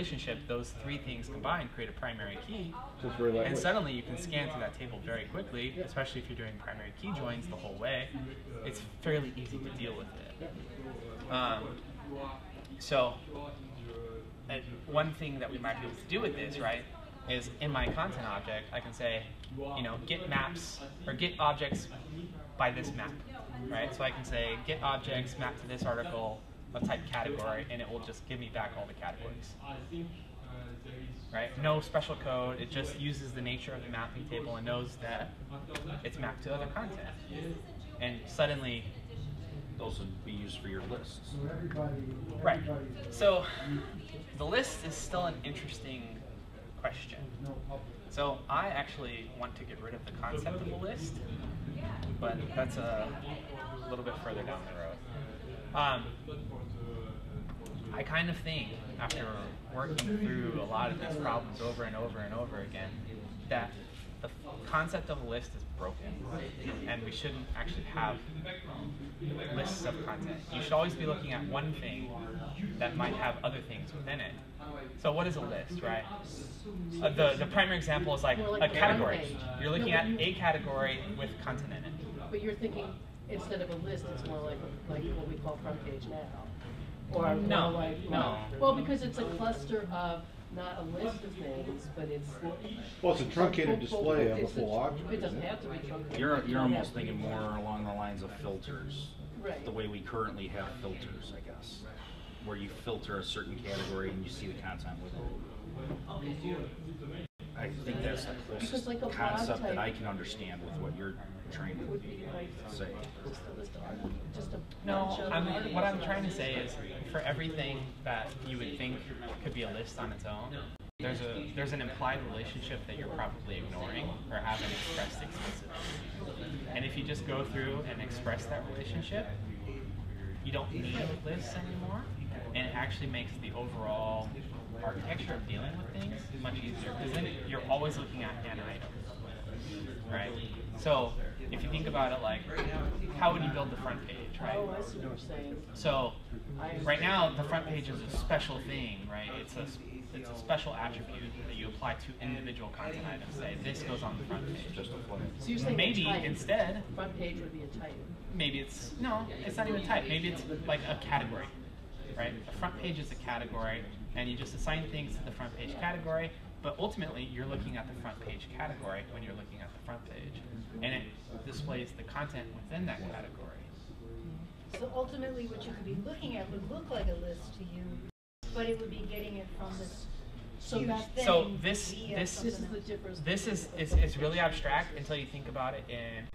relationship, those three things combined create a primary key. So and suddenly you can scan through that table very quickly, especially if you're doing primary key joins the whole way. It's fairly easy to deal with it. So one thing that we might be able to do with this, right, is in my content object, I can say, get maps or get objects by this map, right? So I can say get objects map to this article of type category, and it will just give me back all the categories. Right? No special code. It just uses the nature of the mapping table and knows that it's mapped to other content. And suddenly, those would be used for your lists. Right. So the list is still an interesting question. So I actually want to get rid of the concept of a list, but that's a little bit further down the road. I kind of think, after working through a lot of these problems over and over and over again, that the concept of a list is broken, and we shouldn't actually have lists of content. You should always be looking at one thing that might have other things within it. So what is a list, right? The primary example is like a category. You're looking at a category with content in it. But you're thinking, instead of a list, it's more like what we call front page now. Or no. Well, because it's a cluster of not a list of things, but it's... Well, it's a truncated display of a full object. It doesn't have to be truncated. You're almost thinking more along the lines of filters. Right. The way we currently have filters, I guess. Where you filter a certain category and you see the content with it. I think that's the closest concept that I can understand with what you're trying to say. No, what I'm trying to say is, for everything that you would think could be a list on its own, there's an implied relationship that you're probably ignoring or haven't expressed explicitly. And if you just go through and express that relationship, you don't need lists anymore, and it actually makes the overall architecture of dealing with things much easier, because then you're always looking at an item, right? So if you think about it, like, how would you build the front page, right? Oh, I see what you're saying. So right now, the front page is a special thing, right? It's a special attribute that you apply to individual content items. Say this goes on the front page. So you're saying maybe instead, front page would be a type. Maybe it's not even a type. Maybe it's like a category, right? The front page is a category, and you just assign things to the front page category. But ultimately, you're looking at the front page category when you're looking at the front page, and it displays the content within that category. So ultimately, what you could be looking at would look like a list to you, but it would be getting it from this huge thing. So this is the difference. This is really abstract until you think about it in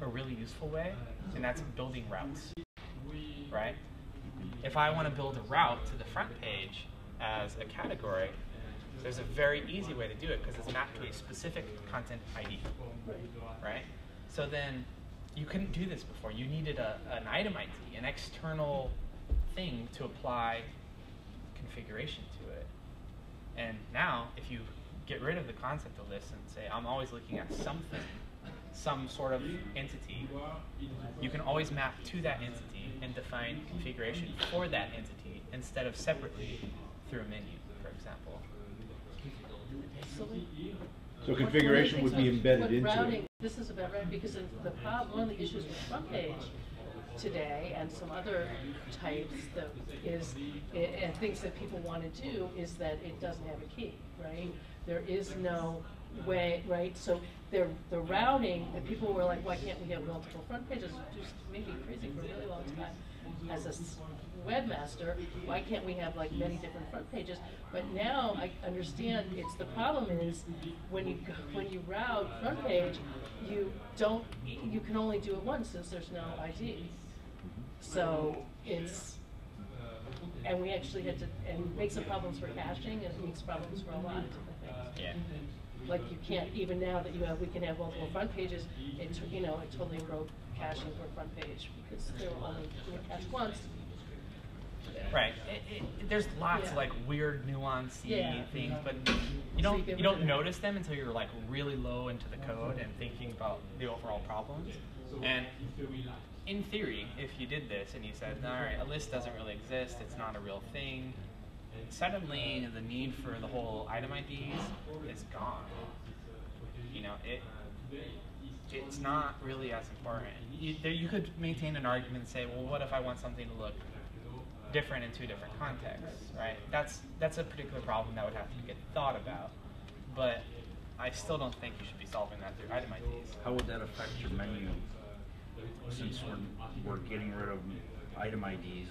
a really useful way, and that's building routes, right? If I want to build a route to the front page as a category, there's a very easy way to do it because it's mapped to a specific content ID, right? So then you couldn't do this before. You needed an item ID, an external thing to apply configuration to it. And now, if you get rid of the concept of list and say, I'm always looking at something, some sort of entity, you can always map to that entity and define configuration for that entity instead of separately through a menu, for example. So configuration would be embedded into routing, it. This is about routing because the problem, one of the issues with front page today and some other types that is, and things that people want to do is that it doesn't have a key, right? There is no way, right? So the routing, and people were like, why can't we have multiple front pages? It just made me crazy for a really long time. As a webmaster, why can't we have like many different front pages? But now I understand it's the problem is when you route front page, you can only do it once since there's no ID. So and we actually had to, and it makes some problems for caching, and it makes problems for a lot of different things. Yeah. Like you can't, even now that we can have multiple front pages, it totally broke caching for front page because they were only cached once. Right. There's lots of like weird nuancey things, but you don't notice them until you're like really low into the code and thinking about the overall problems. And in theory, if you did this and you said, all right, a list doesn't really exist, it's not a real thing, suddenly the need for the whole item IDs is gone. You know, it's not really as important. You could maintain an argument and say, well, what if I want something to look different in two different contexts, right? That's a particular problem that would have to get thought about. But I still don't think you should be solving that through item IDs. How would that affect your menu? Since we're getting rid of item IDs.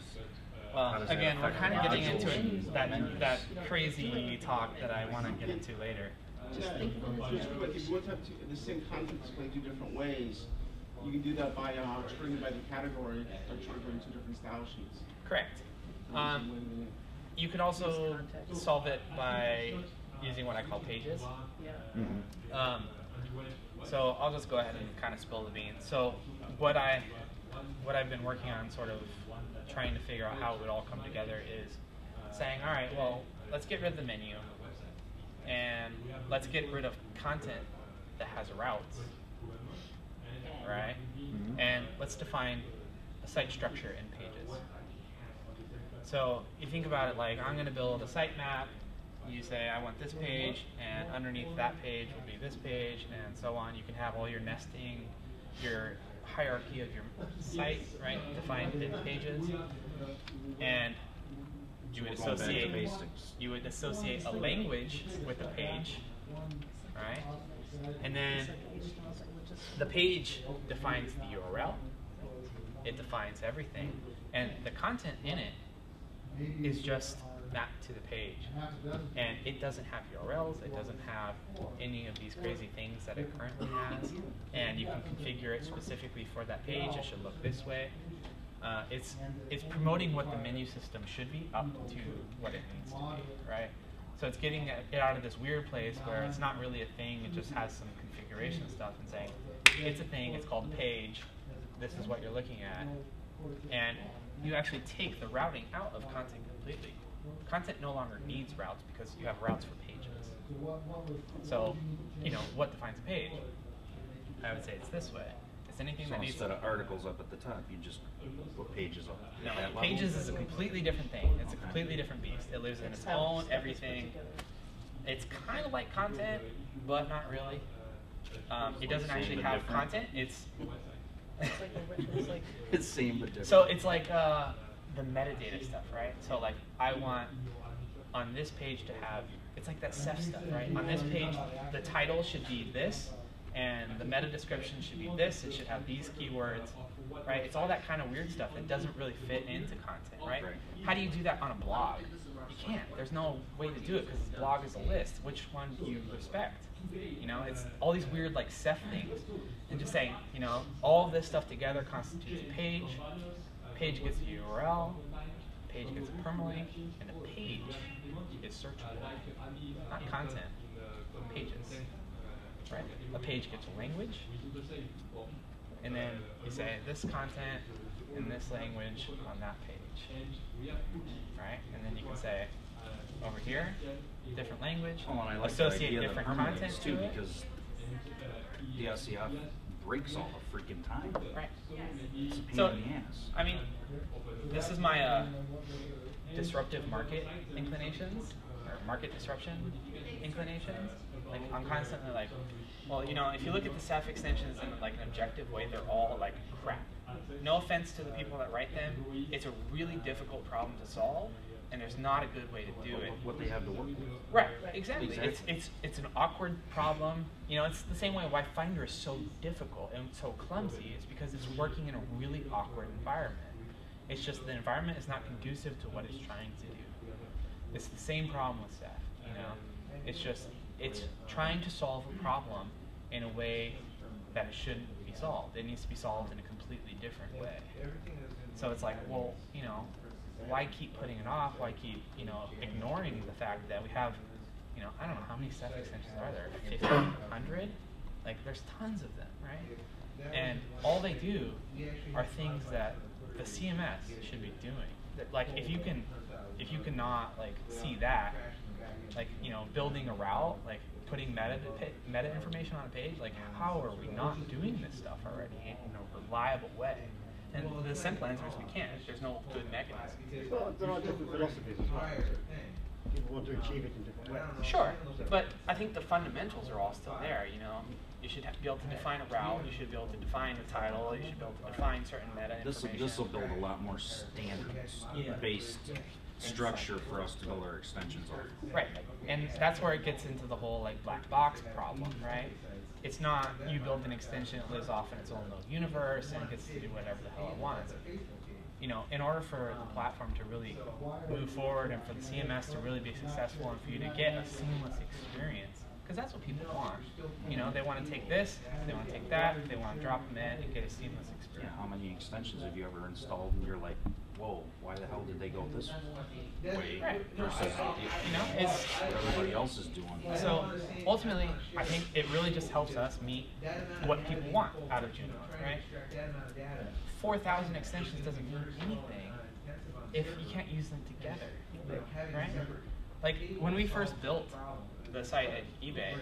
Well, again, we're kind of getting into that crazy talk that I want to get into later. Just think of it as Like if you want to have the same content displayed two different ways, you can do that by triggering by the category or triggering two different style sheets. Correct. You could also solve it by using what I call pages. Yeah. So I'll just go ahead and kind of spill the beans. So what I've been working on, sort of trying to figure out how it would all come together, is saying, all right, well, let's get rid of the menu, and let's get rid of content that has routes, right? And let's define a site structure in pages. So you think about it like, I'm going to build a site map. You say, I want this page, and underneath that page will be this page, and so on. You can have all your nesting, your hierarchy of your site, right, defined in pages. And you would associate a language with a page, right? And then the page defines the URL. It defines everything, and the content in it is just mapped to the page, and it doesn't have URLs, it doesn't have any of these crazy things that it currently has, and you can configure it specifically for that page. It should look this way. It's promoting what the menu system should be up to what it needs to be, right? So it's getting it out of this weird place where it's not really a thing, it just has some configuration stuff and saying, it's a thing, it's called a page, this is what you're looking at, and you actually take the routing out of content completely. Content no longer needs routes because you have routes for pages. So, you know, what defines a page? I would say it's this way. It's anything that needs... instead of articles up at the top, you just put pages up. No, pages is a completely different thing. It's a completely different beast. It lives in its own everything. It's kind of like content, but not really. It doesn't actually have content. It's It's same but different. So it's like the metadata stuff, right? So like I want on this page to have, it's like that Ceph stuff, right? On this page, the title should be this, and the meta description should be this. It should have these keywords, right? It's all that kind of weird stuff that doesn't really fit into content, right? How do you do that on a blog? You can't. There's no way to do it because the blog is a list. Which one do you respect? You know, it's all these weird like Ceph things, and just saying, you know, all of this stuff together constitutes a page. Page gets a URL, page gets a permalink, and a page is searchable. Not content, pages. Right? A page gets a language, and then you say this content in this language on that page. Right? And then you can say over here, different language, and I like associate different content too, to it. because the SCF breaks all the freaking time. Right. It's a pain So, in the ass. I mean, this is my disruptive market inclinations, or market disruption inclinations. Like, I'm constantly like, well, you know, if you look at the Ceph extensions in like an objective way, they're all like crap. No offense to the people that write them, it's a really difficult problem to solve, and there's not a good way to do it. What they have to work with. Right, exactly. It's an awkward problem. You know, it's the same way why Finder is so difficult and so clumsy. It's because it's working in a really awkward environment. It's just the environment is not conducive to what it's trying to do. It's the same problem with Ceph, you know. It's trying to solve a problem in a way that it shouldn't be solved. It needs to be solved in a completely different way. So it's like, well, you know, why keep putting it off? Why keep, you know, ignoring the fact that we have, you know, I don't know how many Ceph extensions are there? 1,500? Like, there's tons of them, right? And all they do are things that the CMS should be doing. Like, if you cannot like see that, like, you know, building a route, like putting meta information on a page, like, how are we not doing this stuff already in a reliable way? And the simple answer is we can't. There's no good mechanism. Well, there are different philosophies as well. people want to achieve it in different ways. Sure, but I think the fundamentals are all still there, you know. You should be able to define a route, you should be able to define the title, you should be able to define certain meta information. This will build a lot more standards-based structure for us to build our extensions on. Right, and that's where it gets into the whole like black box problem, right? It's not you build an extension, it lives off in its own little universe and gets to do whatever the hell it wants. You know, in order for the platform to really move forward and for the CMS to really be successful and for you to get a seamless experience, because that's what people want. You know, they want to take this, they want to take that, they want to drop them in and get a seamless experience. Yeah, how many extensions have you ever installed and you're like, whoa, why the hell did they go this way versus You know, it's what everybody else is doing? so ultimately, I think it really just helps us meet what people want out of Joomla, right? 4,000 extensions doesn't mean anything if you can't use them together, right? Like when we first built the site at eBay,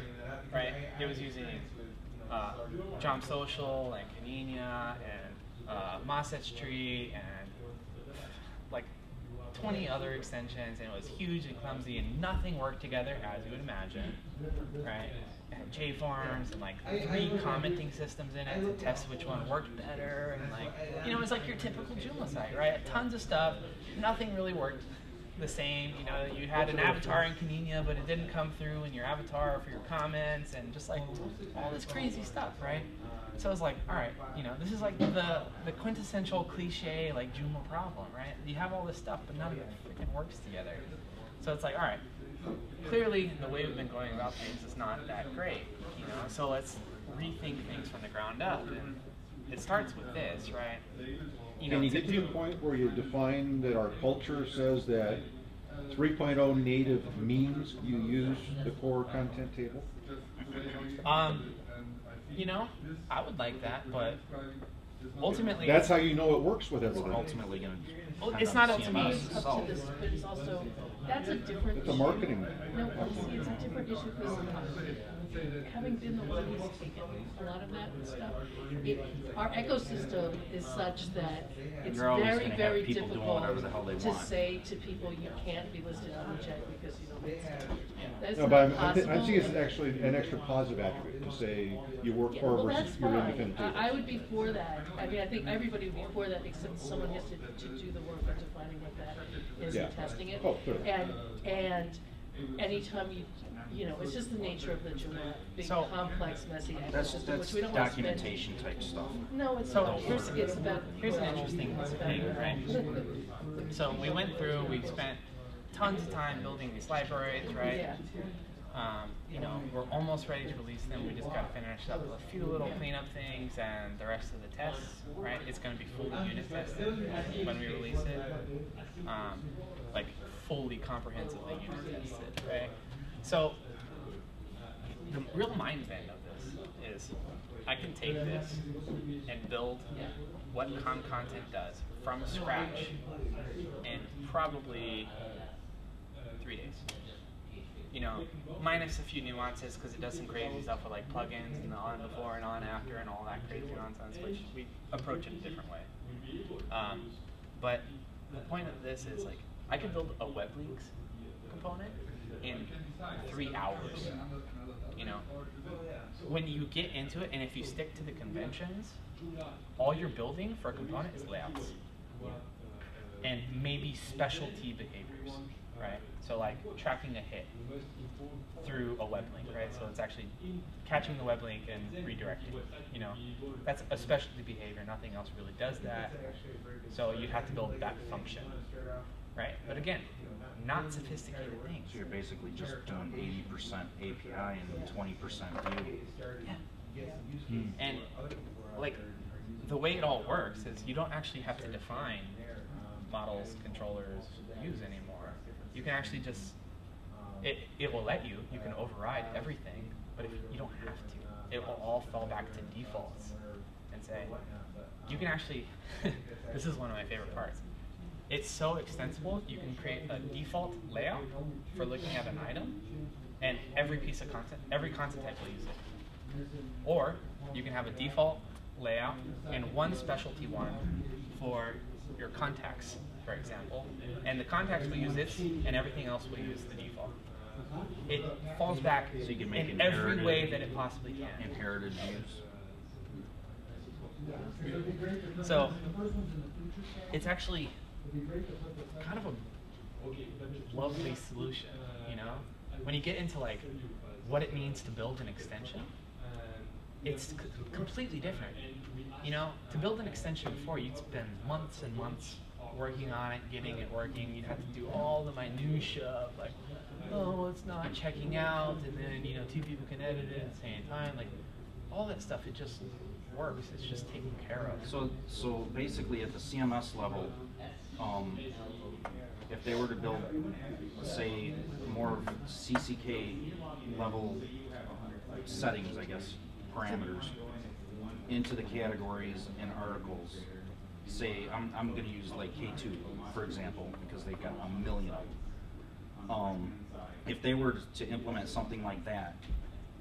right? It was using Jom Social and Canina and Message Tree and like 20 other extensions, and it was huge and clumsy and nothing worked together as you would imagine, right? It had J-forms and like 3 commenting systems in it to test which one worked better, and like, you know, it's like your typical Joomla site, right? Tons of stuff, nothing really worked the same. You know, you had an avatar in Canina, but it didn't come through in your avatar for your comments, and just like all this crazy stuff, right? So I was like, all right, you know, this is like the quintessential cliche like Joomla problem, right? You have all this stuff, but none of it freaking works together. So it's like, all right, clearly the way we've been going about things is not that great, you know. So let's rethink things from the ground up, and it starts with this, right? You know, Can you get to the point where you define that our culture says that 3.0 native means you use the core content table? You know, I would like that, but ultimately That's how you know it works with It's everybody. ultimately going to it's not up to me. CMS It's up to this, but it's also, that's a different It's a issue. marketing. No, see, it's a different issue because having been the one who's taken a lot of that stuff, our ecosystem is such that it's You're always very, gonna have very people doing difficult whatever the hell they to want. say to people you can't be listed on the check because you don't exist. That's No, not but possible. I'm seeing it's actually an extra positive attribute to say you work for Well, versus that's you're fine. independent table. I would be for that. I mean, I think everybody would be for that, except someone has to do the work of defining what that is Yeah. and testing it. Oh, clearly. And anytime you know, it's just the nature of the Joomla, big, So- complex, messy That's ecosystem, which we don't want to spend. documentation type stuff. No, it's So not. here's It's an interesting thing, right? So we went through, we spent tons of time building these libraries, right? Yeah. You know, we're almost ready to release them. We just got to finish up a few little cleanup things, and the rest of the tests, right? It's going to be fully unit tested when we release it, like fully comprehensively unit tested, right? So the real mind bend of this is I can take this and build what content does from scratch in probably 3 days. You know, minus a few nuances because it does some crazy stuff with like plugins and the on before and on after and all that crazy nonsense, which we approach it a different way. But the point of this is like I could build a web links component in 3 hours. You know, when you get into it, and if you stick to the conventions, all you're building for a component is layouts and maybe specialty behaviors, right? So like tracking a hit through a web link, right? So it's actually catching the web link and redirecting. You know, that's a specialty behavior. Nothing else really does that. So you have to build that function, right? But again, not sophisticated things. So you're basically just doing 80% API and 20% view. Yeah. And like the way it all works is you don't actually have to define models, controllers, views anymore. You can actually just, it will let you can override everything, but if you don't have to. It will all fall back to defaults and say, you can actually, this is one of my favorite parts. It's so extensible, you can create a default layout for looking at an item, and every piece of content, every content type will use it. Or you can have a default layout and one specialty one for your contacts for example, and the context will use this, and everything else will use the default. It falls back So you can make in every inherited- way that it possibly can. Inherited views. So it's actually kind of a lovely solution, you know? When you get into like what it means to build an extension, it's completely different. You know, to build an extension before, you'd spend months and months working on it, getting it working. You'd have to do all the minutia of like, oh, it's not checking out, and then, you know, 2 people can edit it at the same time. Like, all that stuff, it just works. It's just taken care of. So basically at the CMS level, if they were to build, say, more CCK level settings, I guess, parameters, into the categories and articles, say, I'm going to use like K2, for example, because they've got a million of them. If they were to implement something like that,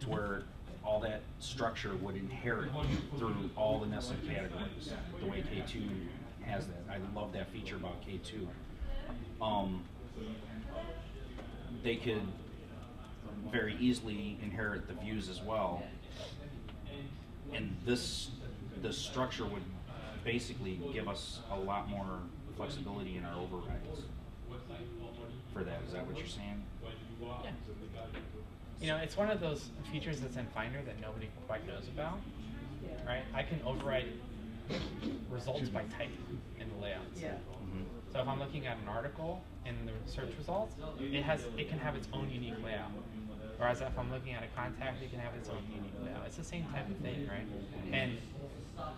to where all that structure would inherit through all the nested categories, the way K2 has that. I love that feature about K2. They could very easily inherit the views as well, and this structure would basically give us a lot more flexibility in our overrides for that. Is that what you're saying? Yeah. You know, it's one of those features that's in Finder that nobody quite knows about, right? I can override results by type in the layouts. Yeah. So if I'm looking at an article in the search results, it can have its own unique layout. Whereas if I'm looking at a contact, it can have its own unique layout. It's the same type of thing, right? And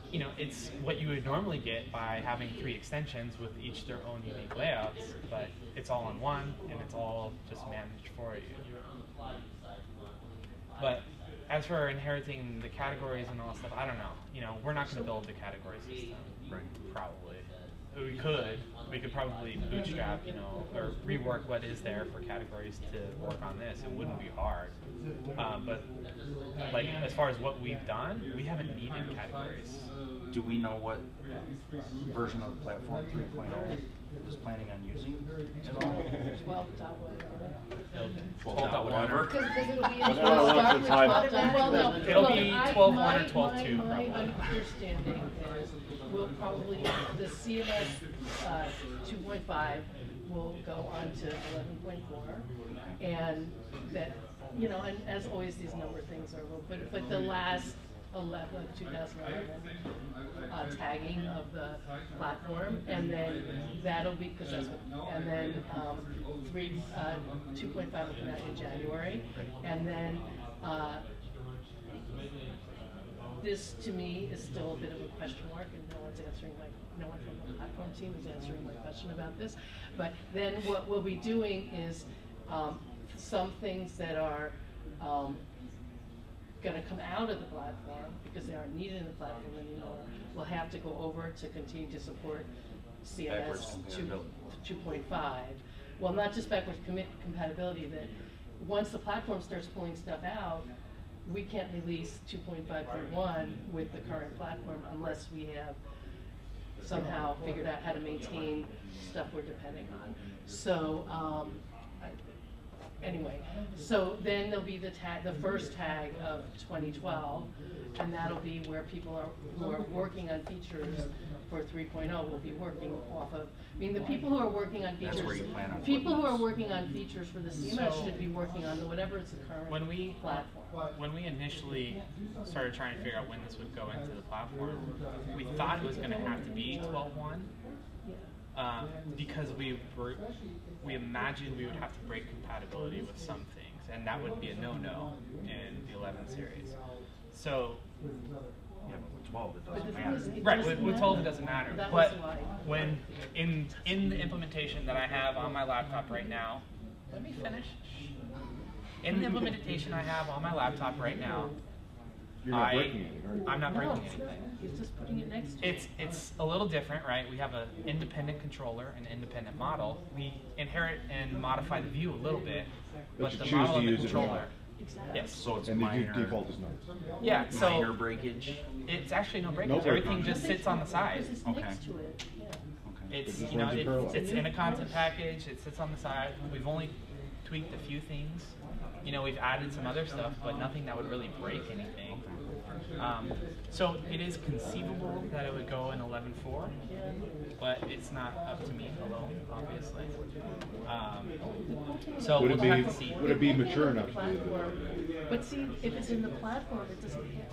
you know, it's what you would normally get by having 3 extensions with each their own unique layouts, but it's all in one and it's all just managed for you. But as for inheriting the categories and all that stuff, I don't know. You know, we're not going to build the category system, probably. We could probably bootstrap, you know, or rework what is there for categories to work on this. It wouldn't be hard. But like as far as what we've done, we haven't needed categories. Do we know what version of the platform 3.0 is planning on using? 12.1. 12.1. Because it'll be in Well, now what's the time? Well, no, It'll look, be 12.1 or 12.2 My probably. understanding is we'll probably, the CMS 2.5 will go on to 11.4, and that, you know, and as always, these number things are a little bit, but the last 2011 tagging of the platform, and then that'll be, because that's what, and then 2.5 will come out in January, and then this to me is still a bit of a question mark, and no one from the platform team is answering my question about this. But then what we'll be doing is some things that are going to come out of the platform because they aren't needed in the platform anymore will have to go over to continue to support CMS 2.5. Well, not just backwards compatibility, that once the platform starts pulling stuff out, we can't release 2.5.1 with the current platform unless we have somehow figured out how to maintain stuff we're depending on. So anyway, so then there'll be the first tag of 2012, and that'll be where people who are working on features for 3.0 will be working off of. I mean, the people who are working on features, That's where you plan on people who putting are this. working on features for the CMS So- should be working on whatever is the current platform. When we initially started trying to figure out when this would go into the platform, we thought it was going to have to be 12.1. Because we imagined we would have to break compatibility with some things, and that would be a no-no in the 11 series. So, Yeah, but with 12 it But doesn't the thing matter. is, it right, doesn't with 12 it matter. doesn't matter. That But was why. when in the implementation that I have on my laptop right now, let me finish. In the implementation I have on my laptop right now, You're not breaking anything, are you? I'm not No, breaking anything. he's just putting it next to it. It's a little different, right? We have an independent controller, an independent model. We inherit and modify the view a little bit, But but you the choose model to and the use it or controller. not. Exactly. Yes. So it's And the minor, default is not. Yeah. So minor breakage. it's actually no breakage. No breakage. Everything just sits on the side. Because it's Okay. next to it, yeah. Okay. It's, just you know, runs in parallel. it's in a content package. It sits on the side. We've only tweaked a few things. You know, we've added some other stuff, but nothing that would really break anything. So it is conceivable that it would go in 11.4, but it's not up to me alone, obviously. So Would we'll it have be to see. would it be mature enough to do Platform. But see, if it's in the platform, it doesn't count.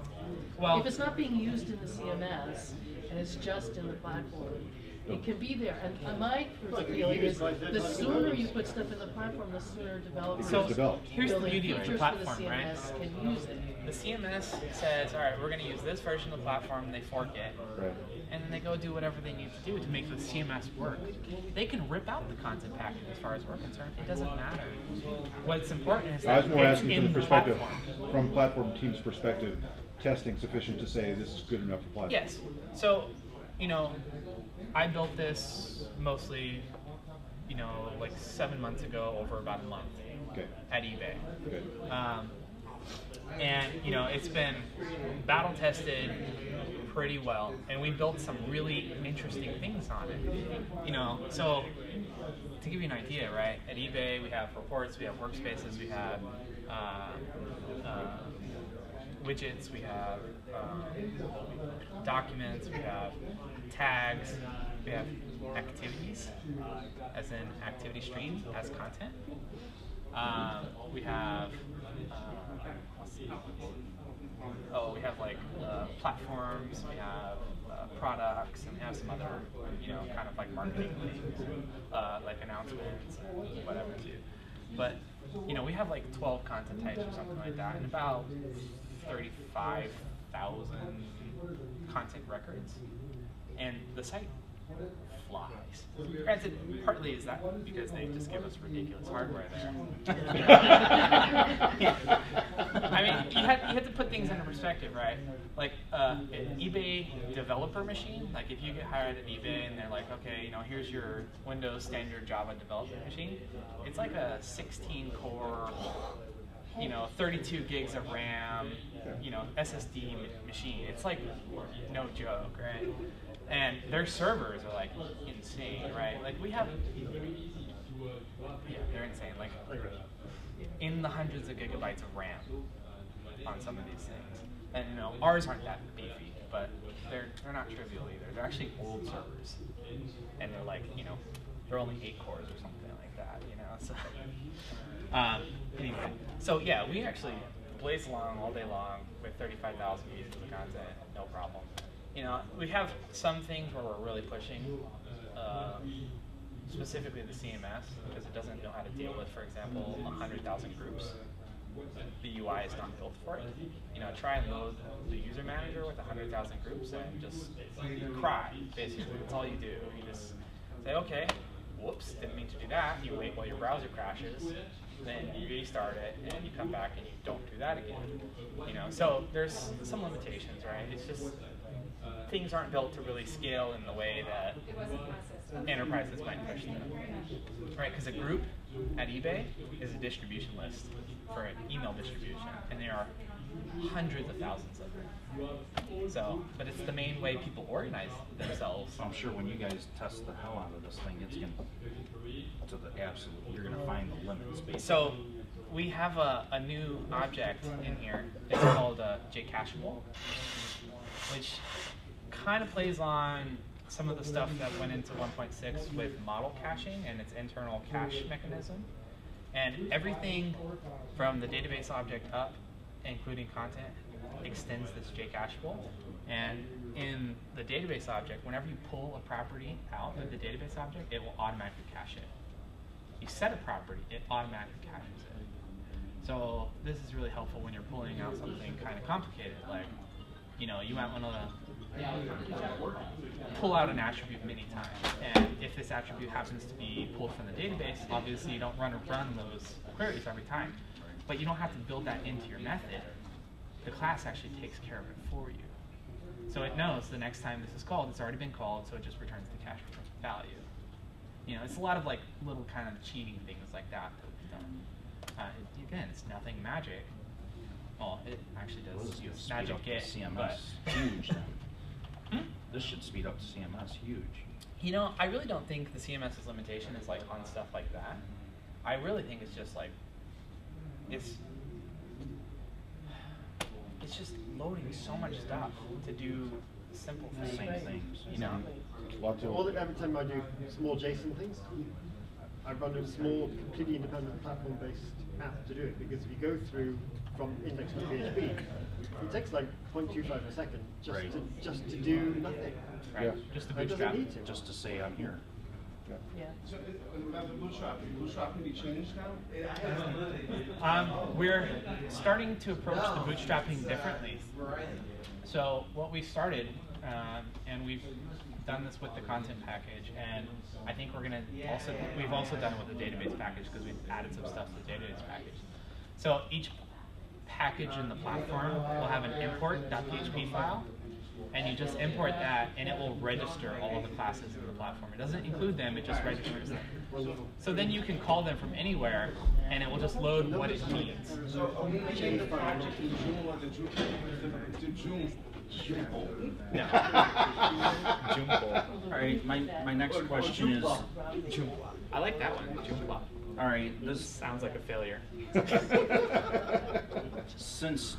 Well, If it's not being used in the CMS and it's just in the platform, it can be there. And my personal feeling is the sooner you put stuff in the platform, the sooner developers So developed. here's the building beauty of the features platform, for the right? CMS can use it. The CMS says, all right, we're going to use this version of the platform, and they fork it. Right. And then they go do whatever they need to do to make the CMS work. They can rip out the content package as far as we're concerned. It doesn't matter. What's important is I that was more it's asking from in the the perspective, platform. from platform team's perspective, testing sufficient to say this is good enough for platform. Yes. So, you know, I built this mostly, you know, like 7 months ago over about a month Okay. at eBay. Good. And, you know, it's been battle tested pretty well, and we built some really interesting things on it. You know, so to give you an idea, right, at eBay we have reports, we have workspaces, we have widgets, we have documents, we have tags, we have activities, as in activity streams as content. We have we have like platforms, we have products, and we have some other, you know, kind of like marketing things, like announcements and whatever too. But, you know, we have like 12 content types or something like that, and about 35,000 content records, and the site flies. Granted, partly is that because they just give us ridiculous hardware there. I mean, you have to put things into perspective, right? Like an eBay developer machine, like if you get hired at eBay and they're like, okay, you know, here's your Windows standard Java development machine, it's like a 16-core, you know, 32 gigs of RAM, you know, SSD machine. It's like no joke, right? And their servers are like insane, right? Like we have, yeah, they're insane. Like in the hundreds of gigabytes of RAM on some of these things. And you know, ours aren't that beefy, but they're not trivial either. They're actually old servers, and they're like, you know, they're only 8 cores or something like that, you know. So anyway, so yeah, we actually blaze along all day long with 35,000 pieces of content, no problem. You know, we have some things where we're really pushing, specifically the CMS, because it doesn't know how to deal with, for example, 100,000 groups. The UI is not built for it. You know, try and load the user manager with 100,000 groups and just cry, basically. That's all you do. You just say, okay, whoops, didn't mean to do that. You wait while your browser crashes, then you restart it, and you come back and you don't do that again. You know, so there's some limitations, right? It's just things aren't built to really scale in the way that enterprises might push them, right? Because a group at eBay is a distribution list for an email distribution, and there are hundreds of thousands of them. So, but it's the main way people organize themselves. So I'm sure when you guys test the hell out of this thing, it's going to the absolute, you're going to find the limits, basically. So we have a new object in here. It's called JCacheable, which kind of plays on some of the stuff that went into 1.6 with model caching and its internal cache mechanism. And everything from the database object up, including content, extends this JCacheable. And in the database object, whenever you pull a property out of the database object, it will automatically cache it. You set a property, it automatically caches it. So this is really helpful when you're pulling out something kind of complicated, like, you know, you might want to pull out an attribute many times. And if this attribute happens to be pulled from the database, obviously you don't run those queries every time. But you don't have to build that into your method. The class actually takes care of it for you. So it knows the next time this is called, it's already been called, so it just returns the cache value. You know, it's a lot of like little kind of cheating things like that we've done. Again, it's nothing magic. Well, it actually does use magic Git, CMS but huge. This should speed up the CMS huge. You know, I really don't think the CMS's limitation is like on stuff like that. I really think it's just like, it's just loading so much stuff to do simple things. Same things, you know? Lots of. Every time I do small JSON things, I run a small, completely independent platform-based app to do it, because if you go through from index to PHP, it takes like 0.25 a second just to do nothing. Right. Yeah. Just the It doesn't bootstrap. need to. Just to say I'm here. Yeah. So, about the bootstrap can be changed now? We're starting to approach the bootstrapping differently. So what we started, and we've done this with the content package, and I think we've also done it with the database package because we've added some stuff to the database package. So each package in the platform will have an import.php file, and you just import that, and it will register all of the classes in the platform. It doesn't include them, it just registers them. So then you can call them from anywhere, and it will just load what it needs. So are we making the project in Joomla the Joom? No. All right, my next question is, Joomla. I like that one, Joomla. all right, This this sounds like a failure. since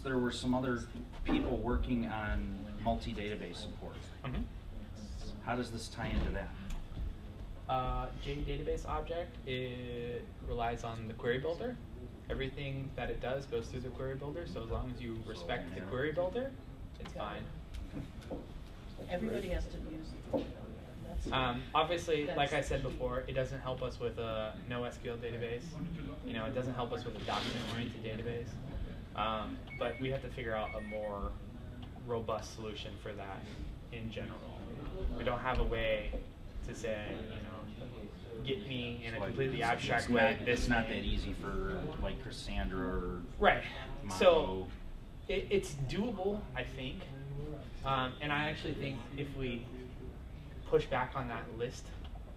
there were some other people working on multi-database support, Mhm. how does this tie into that? JDatabase object, it relies on the query builder. Everything that it does goes through the query builder, so as long as you respect the query builder, it's fine. Everybody has to use it. That's- Obviously, like I That's said key. before, it doesn't help us with a NoSQL database. You know, it doesn't help us with a document-oriented database. But we have to figure out a more robust solution for that in general. We don't have a way to say, you know, get me in a completely abstract way. It's not that easy for like Cassandra or Right. Mongo. So it's doable, I think. And I actually think if we push back on that list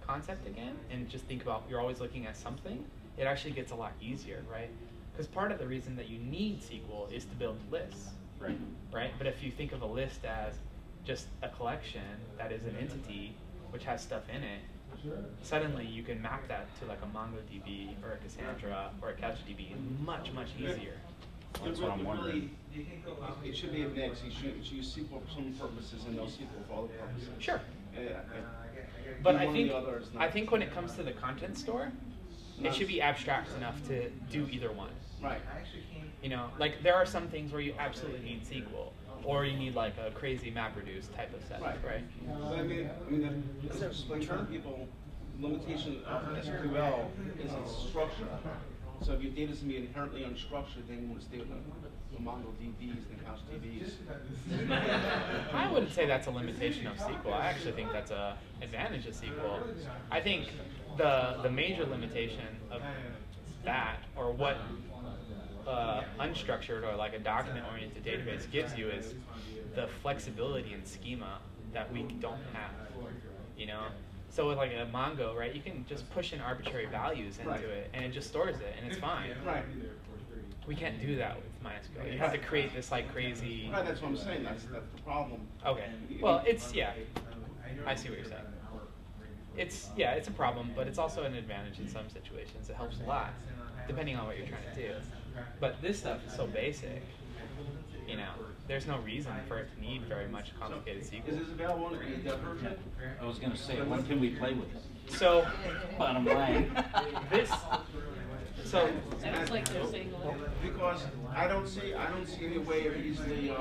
concept again and just think about you're always looking at something, it actually gets a lot easier, right? Because part of the reason that you need SQL is to build lists, Right. right? But if you think of a list as just a collection that is an entity which has stuff in it, suddenly you can map that to like a MongoDB or a Cassandra or a CouchDB much, much easier. That's what I'm wondering. It should be a mix. You should use SQL for some purposes and no SQL for other purposes. Sure. Yeah, But do I one or think the other is not- I think when it comes to the content store, it should be abstract enough to do either one. Right. You know, like there are some things where you absolutely need SQL, or you need like a crazy MapReduce type of setup, right? So I mean, to explain to people, limitation of SQL is its structure. So if your data is going to be inherently unstructured, then you want to stay with the MongoDBs and CouchDBs. I wouldn't say that's a limitation of SQL. I actually think that's an advantage of SQL. I think the major limitation of that, or what unstructured or like a document-oriented database gives you, is the flexibility and schema that we don't have. You know, so with like a Mongo, right, you can just push in arbitrary values into it, and it just stores it, and it's fine. Right. We can't do that with MySQL. You have to create this like crazy. Right, that's what I'm saying. That's the problem. Okay. Well, it's I see what you're saying. It's a problem, but it's also an advantage in some situations. It helps a lot, depending on what you're trying to do. But this stuff is so basic, you know, there's no reason for it to need very much complicated Is SQL. this available in the dev version? I was gonna say, when can we play with it? So, Bottom line. So, Sounds like they're saying, like, Because I don't see any way of easily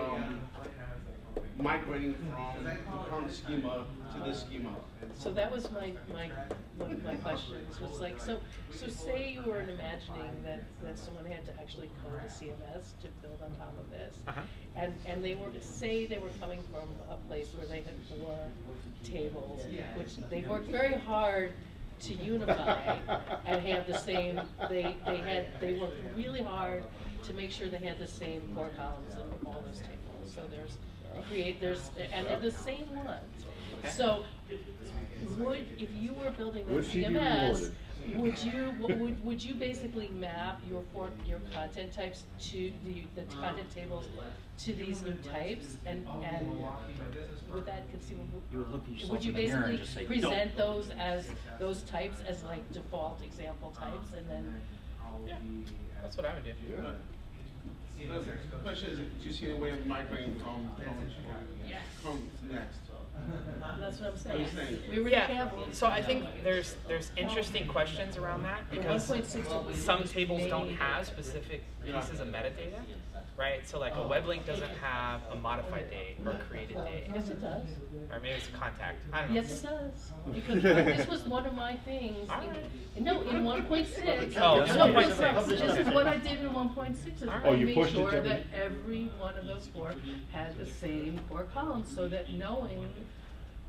migrating from the current schema to this schema. so that was one of my questions, was like, so say you were imagining that someone had to actually code a CMS to build on top of this. Uh-huh. And they were coming from a place where they had 4 tables, which they worked very hard to unify and have the same, they worked really hard to make sure they had the same core columns in all those tables. So and they're the same ones. So if you were building the Would she be CMS, rewarded? Would you basically map your content types to the content tables to these new types, and would that conceivable? You would look at yourself Would you in the mirror and basically just say, present "No." those as those types as like default example types, and then? Yeah, that's what I would do. The question is, do you see a way of migrating Chrome next? That's what I'm What are saying. you saying? We were Yeah, traveling. so I think there's interesting questions around that because 1.6 some tables don't have specific pieces of metadata, right? So like a web link doesn't have a modified date or created date, Yes, it does. or maybe it's a contact. I don't know. Yes, it does. Because this was one of my things. No, in 1.6. Oh, in No, 1.6. This is what I did in 1.6. Is Oh, I you made pushed it sure to that every one of those four had the same core columns, so that knowing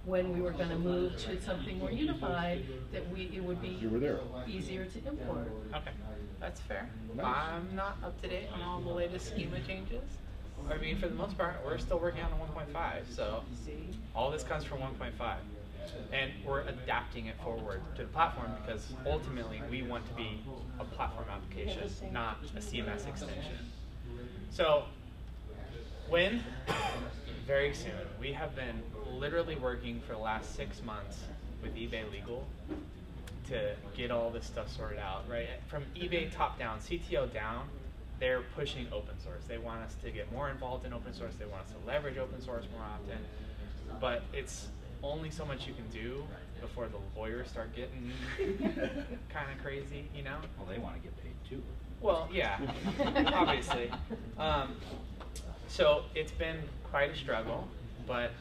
when we were going to move to something more unified, that it would be You were there. easier to import. Okay, that's fair. Nice. I'm not up to date on all the latest schema changes. I mean, for the most part, we're still working on the 1.5, so See? all this comes from 1.5. And we're adapting it forward to the platform because ultimately we want to be a platform application, not a CMS extension. So, when? Very soon. We have been literally working for the last 6 months with eBay Legal to get all this stuff sorted out, right? From eBay top down, CTO down, they're pushing open source. They want us to get more involved in open source. They want us to leverage open source more often. But it's only so much you can do before the lawyers start getting kind of crazy, you know? Well, they want to get paid too. Well, yeah, obviously. So it's been quite a struggle, but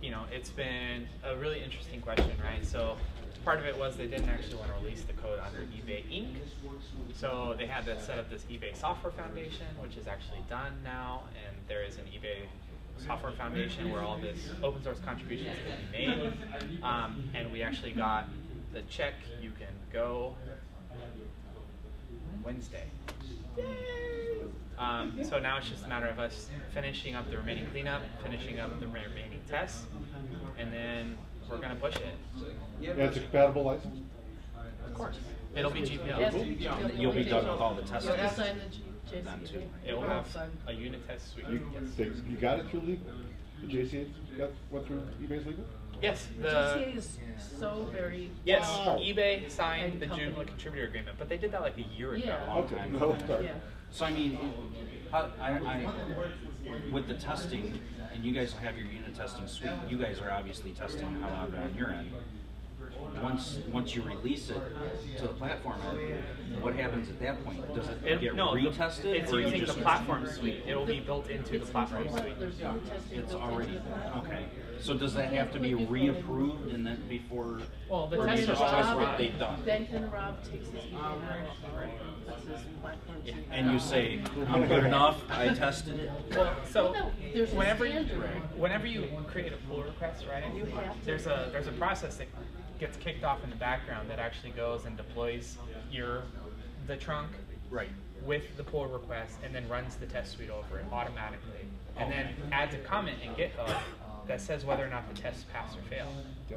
you know, it's been a really interesting question, right? So part of it was they didn't actually want to release the code under eBay Inc. So they had to set up this eBay Software Foundation, which is actually done now, and there is an eBay Software Foundation where all this open source contributions can be made. And we actually got the check. You can go Wednesday. So now it's just a matter of us finishing up the remaining cleanup, finishing up the remaining tests, and then we're going to push it. Yeah, it's a compatible license? Of course. It'll be GPL. Yes. You'll be done with all the testing. You'll have signed the Done too. It will have a unit test suite. You got it through legal? The JCA went through eBay's legal? Yes, GCA is so very yes, Wow. eBay signed the Company. Joomla contributor agreement, but they did that like a year ago. Yeah. Okay, no, sorry. Yeah. So I mean, with the testing, and you guys have your unit testing suite, you guys are obviously testing how out on your end. Once you release it to the platform, what happens at that point? Does it get retested? It's or you using the just platform suite. It will be built into the platform suite. There's unit testing It's built already into it. okay. So does that have to be reapproved and then before? Well, the or you testers just trust trust what what they've done? Then Rob takes his email out, puts his platform Yeah. suite And you out. say, I'm good enough, I tested it? Well, so Well, no, there's a whenever standard. whenever you create a pull request, right? You have to. There's a process that gets kicked off in the background that actually goes and deploys the trunk Right. with the pull request and then runs the test suite over it automatically, and then adds a comment in GitHub that says whether or not the tests pass or fail.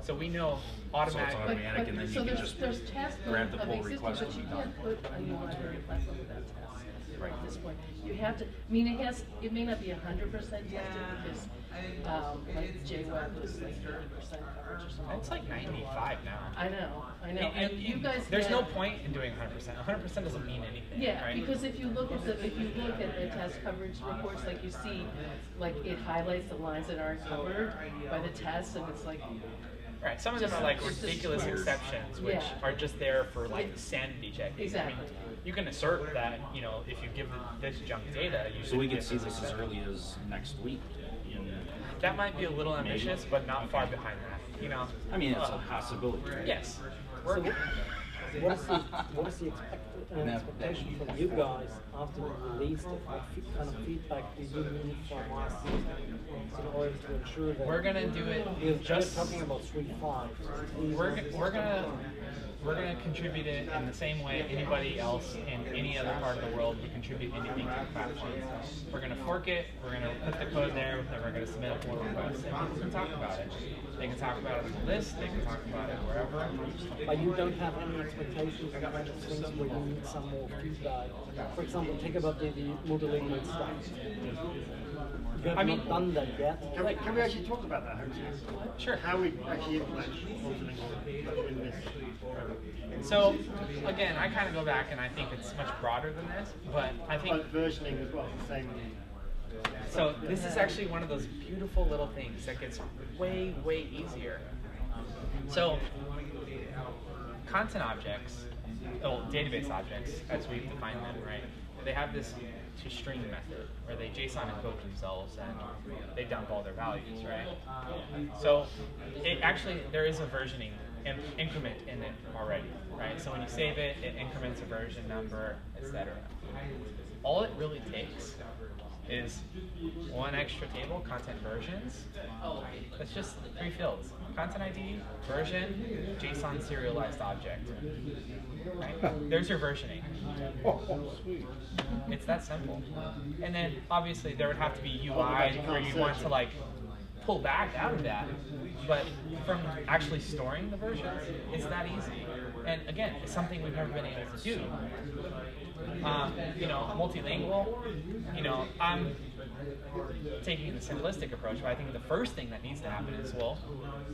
So we know automatically. automatic. And then you can just there's tests grab the of pull existing, request but and you be done. can't put a new library platform without tests. Right at this point, you have to. I mean, it may not be 100% tested because, like JWeb is like 30% coverage or something. It's like 95 now. I know. And you guys. There's no had- point in doing 100%. 100% doesn't mean anything. Yeah, right? because if you look at the test coverage reports, like you see, like it highlights the lines that aren't covered by the tests, and it's like. Right, some of them are like Just ridiculous weird. exceptions, which Yeah. are just there for like sanity checking. Exactly. I mean, you can assert that, you know, if you give this junk data, you So we should could see get this as early as next week. That might be a little ambitious, but not far behind that. You know. I mean, it's a possibility. Right? Yes. So what is the expectation from you guys after you released it? What kind of feedback do you need from us in order to ensure that We're gonna do it we're just. talking about 3.5? We're gonna we're going to contribute it in the same way anybody else in any other part of the world would contribute anything to the platform. We're going to fork it, we're going to put the code there, then we're going to submit a pull request, and people can talk about it. They can talk about it on the list, they can talk about it wherever. But you don't have any expectations of kind of things where you need some more feedback. For example, think about the multilingual stuff. You have not done that yet. Can we actually talk about that? Sure. How we actually implement multilingual in this? So, again, I kind of go back and I think it's much broader than this, but I think... But versioning as well, the same. So this is actually one of those beautiful little things that gets way, way easier. So, content objects, database objects, as we've defined them, right? They have this toString method, where they JSON encode themselves and they dump all their values, right? So, there is a versioning increment in it already, right? So when you save it, it increments a version number, etc. All it really takes is one extra table, content versions. It's just 3 fields: content ID, version, JSON serialized object. Right? There's your versioning. Sweet. It's that simple. And then obviously there would have to be UI where you want to like pull back out of that. But from actually storing the versions, it's that easy. And again, it's something we've never been able to do. Multilingual, I'm taking the simplistic approach, but I think the first thing that needs to happen is, well,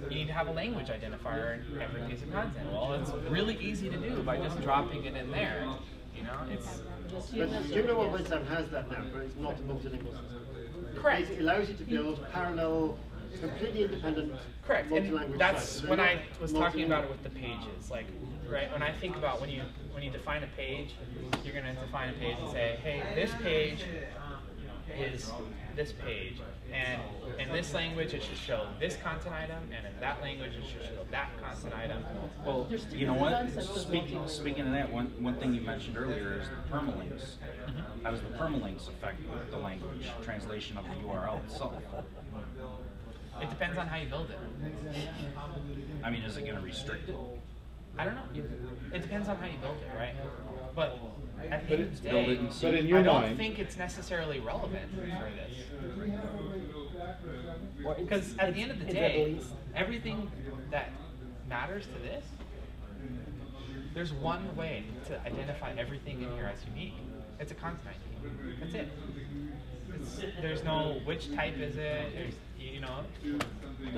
you need to have a language identifier in every piece of content. Well, it's really easy to do by just dropping it in there. It's... But Joomla 1.7 has that now, but it's not a multilingual system. Correct. It allows you to build parallel, completely independent multi-language And that's sites. when I was talking about it with the pages. Like, right, when I think about when you define a page, you're going to define a page and say, hey, this page is this page, and in this language it should show this content item, and in that language it should show that content item. Well, you know what? Speaking of that, one thing you mentioned earlier is the permalinks. How does the permalinks affect the language translation of the URL itself? It depends on how you build it. I mean, is it going to restrict it? I don't know. It depends on how you build it, right? But at the end of the day, I don't think it's necessarily relevant for this. Because at the end of the day, everything that matters to this, there's one way to identify everything in here as unique. It's a content ID. That's it. There's no which type is it.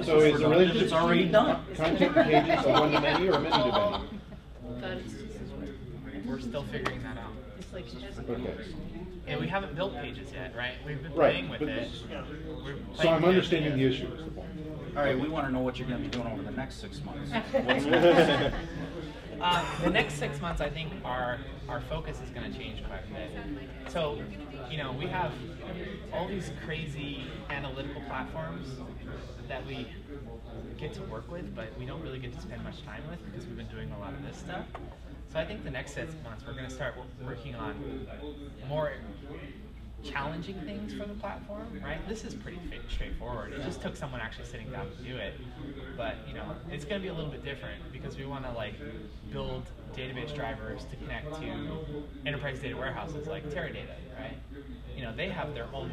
So is the relationship it's already done. Content pages of one-to-many or many-to-many? We're still figuring that out. Okay. And we haven't built pages yet, right? We've been playing with it. So I'm understanding the issue. Is the point. All right, we want to know what you're going to be doing over the next 6 months. The next 6 months, I think our focus is going to change quite a bit. So, we have all these crazy analytical platforms that we get to work with, but we don't really get to spend much time with because we've been doing a lot of this stuff. So I think the next 6 months, we're going to start working on more challenging things for the platform, right? This is pretty straightforward. It just took someone actually sitting down to do it. But, it's going to be a little bit different because we want to, build database drivers to connect to enterprise data warehouses like Teradata, right? They have their own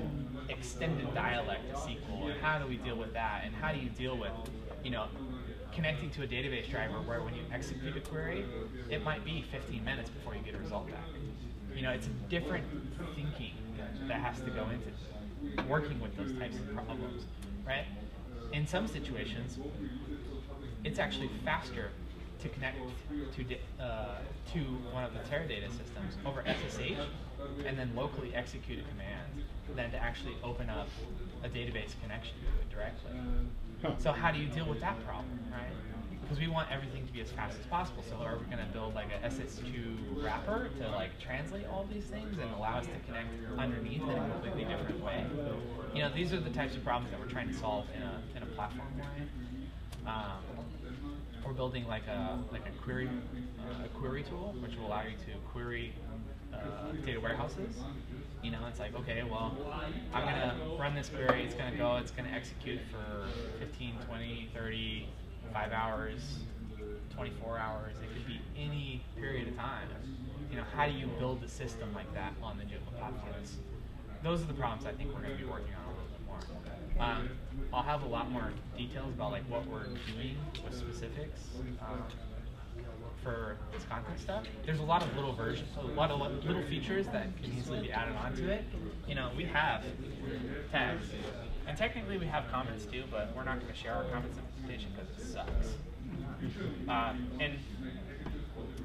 extended dialect of SQL, and how do we deal with that? And how do you deal with, connecting to a database driver where when you execute a query, it might be 15 minutes before you get a result back. It's a different thinking that has to go into working with those types of problems, right? In some situations, it's actually faster to connect to one of the Teradata systems over SSH and then locally execute a command than to actually open up a database connection to it directly. So how do you deal with that problem, right? Because we want everything to be as fast as possible. So are we going to build like a SS2 wrapper to translate all these things and allow us to connect underneath in a completely different way? These are the types of problems that we're trying to solve in a platform way. We're building like a query tool, which will allow you to query data warehouses. It's like, okay, well, I'm going to run this query, it's going to execute for 15, 20, 30, 5 hours, 24 hours. It could be any period of time. You know, how do you build a system like that on the Joomla platforms? Those are the problems I think we're going to be working on a little bit more. I'll have a lot more details about like what we're doing with specifics for this content stuff. There's a lot of little versions, a lot of little features that can easily be added onto it. You know, we have tags, and technically we have comments too, but we're not going to share our comments implementation because it sucks. And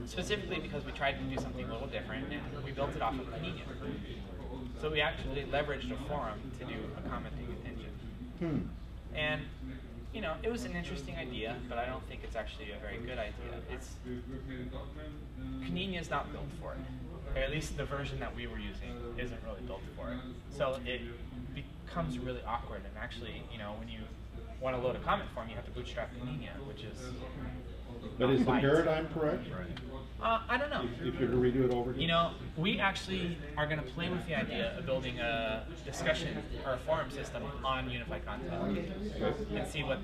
specifically because we tried to do something a little different, and we built it off of convenience. So we actually leveraged a forum to do a commenting engine. And you know, it was an interesting idea, but I don't think it's actually a very good idea. Kanina is not built for it. Or at least the version that we were using isn't really built for it. So it becomes really awkward. And actually, you know, when you want to load a comment form, you have to bootstrap Kanina, which is. But is the paradigm correct? I don't know. If you're to redo it over again? You know, we actually are going to play with the idea of building a discussion or a forum system on unified content and see how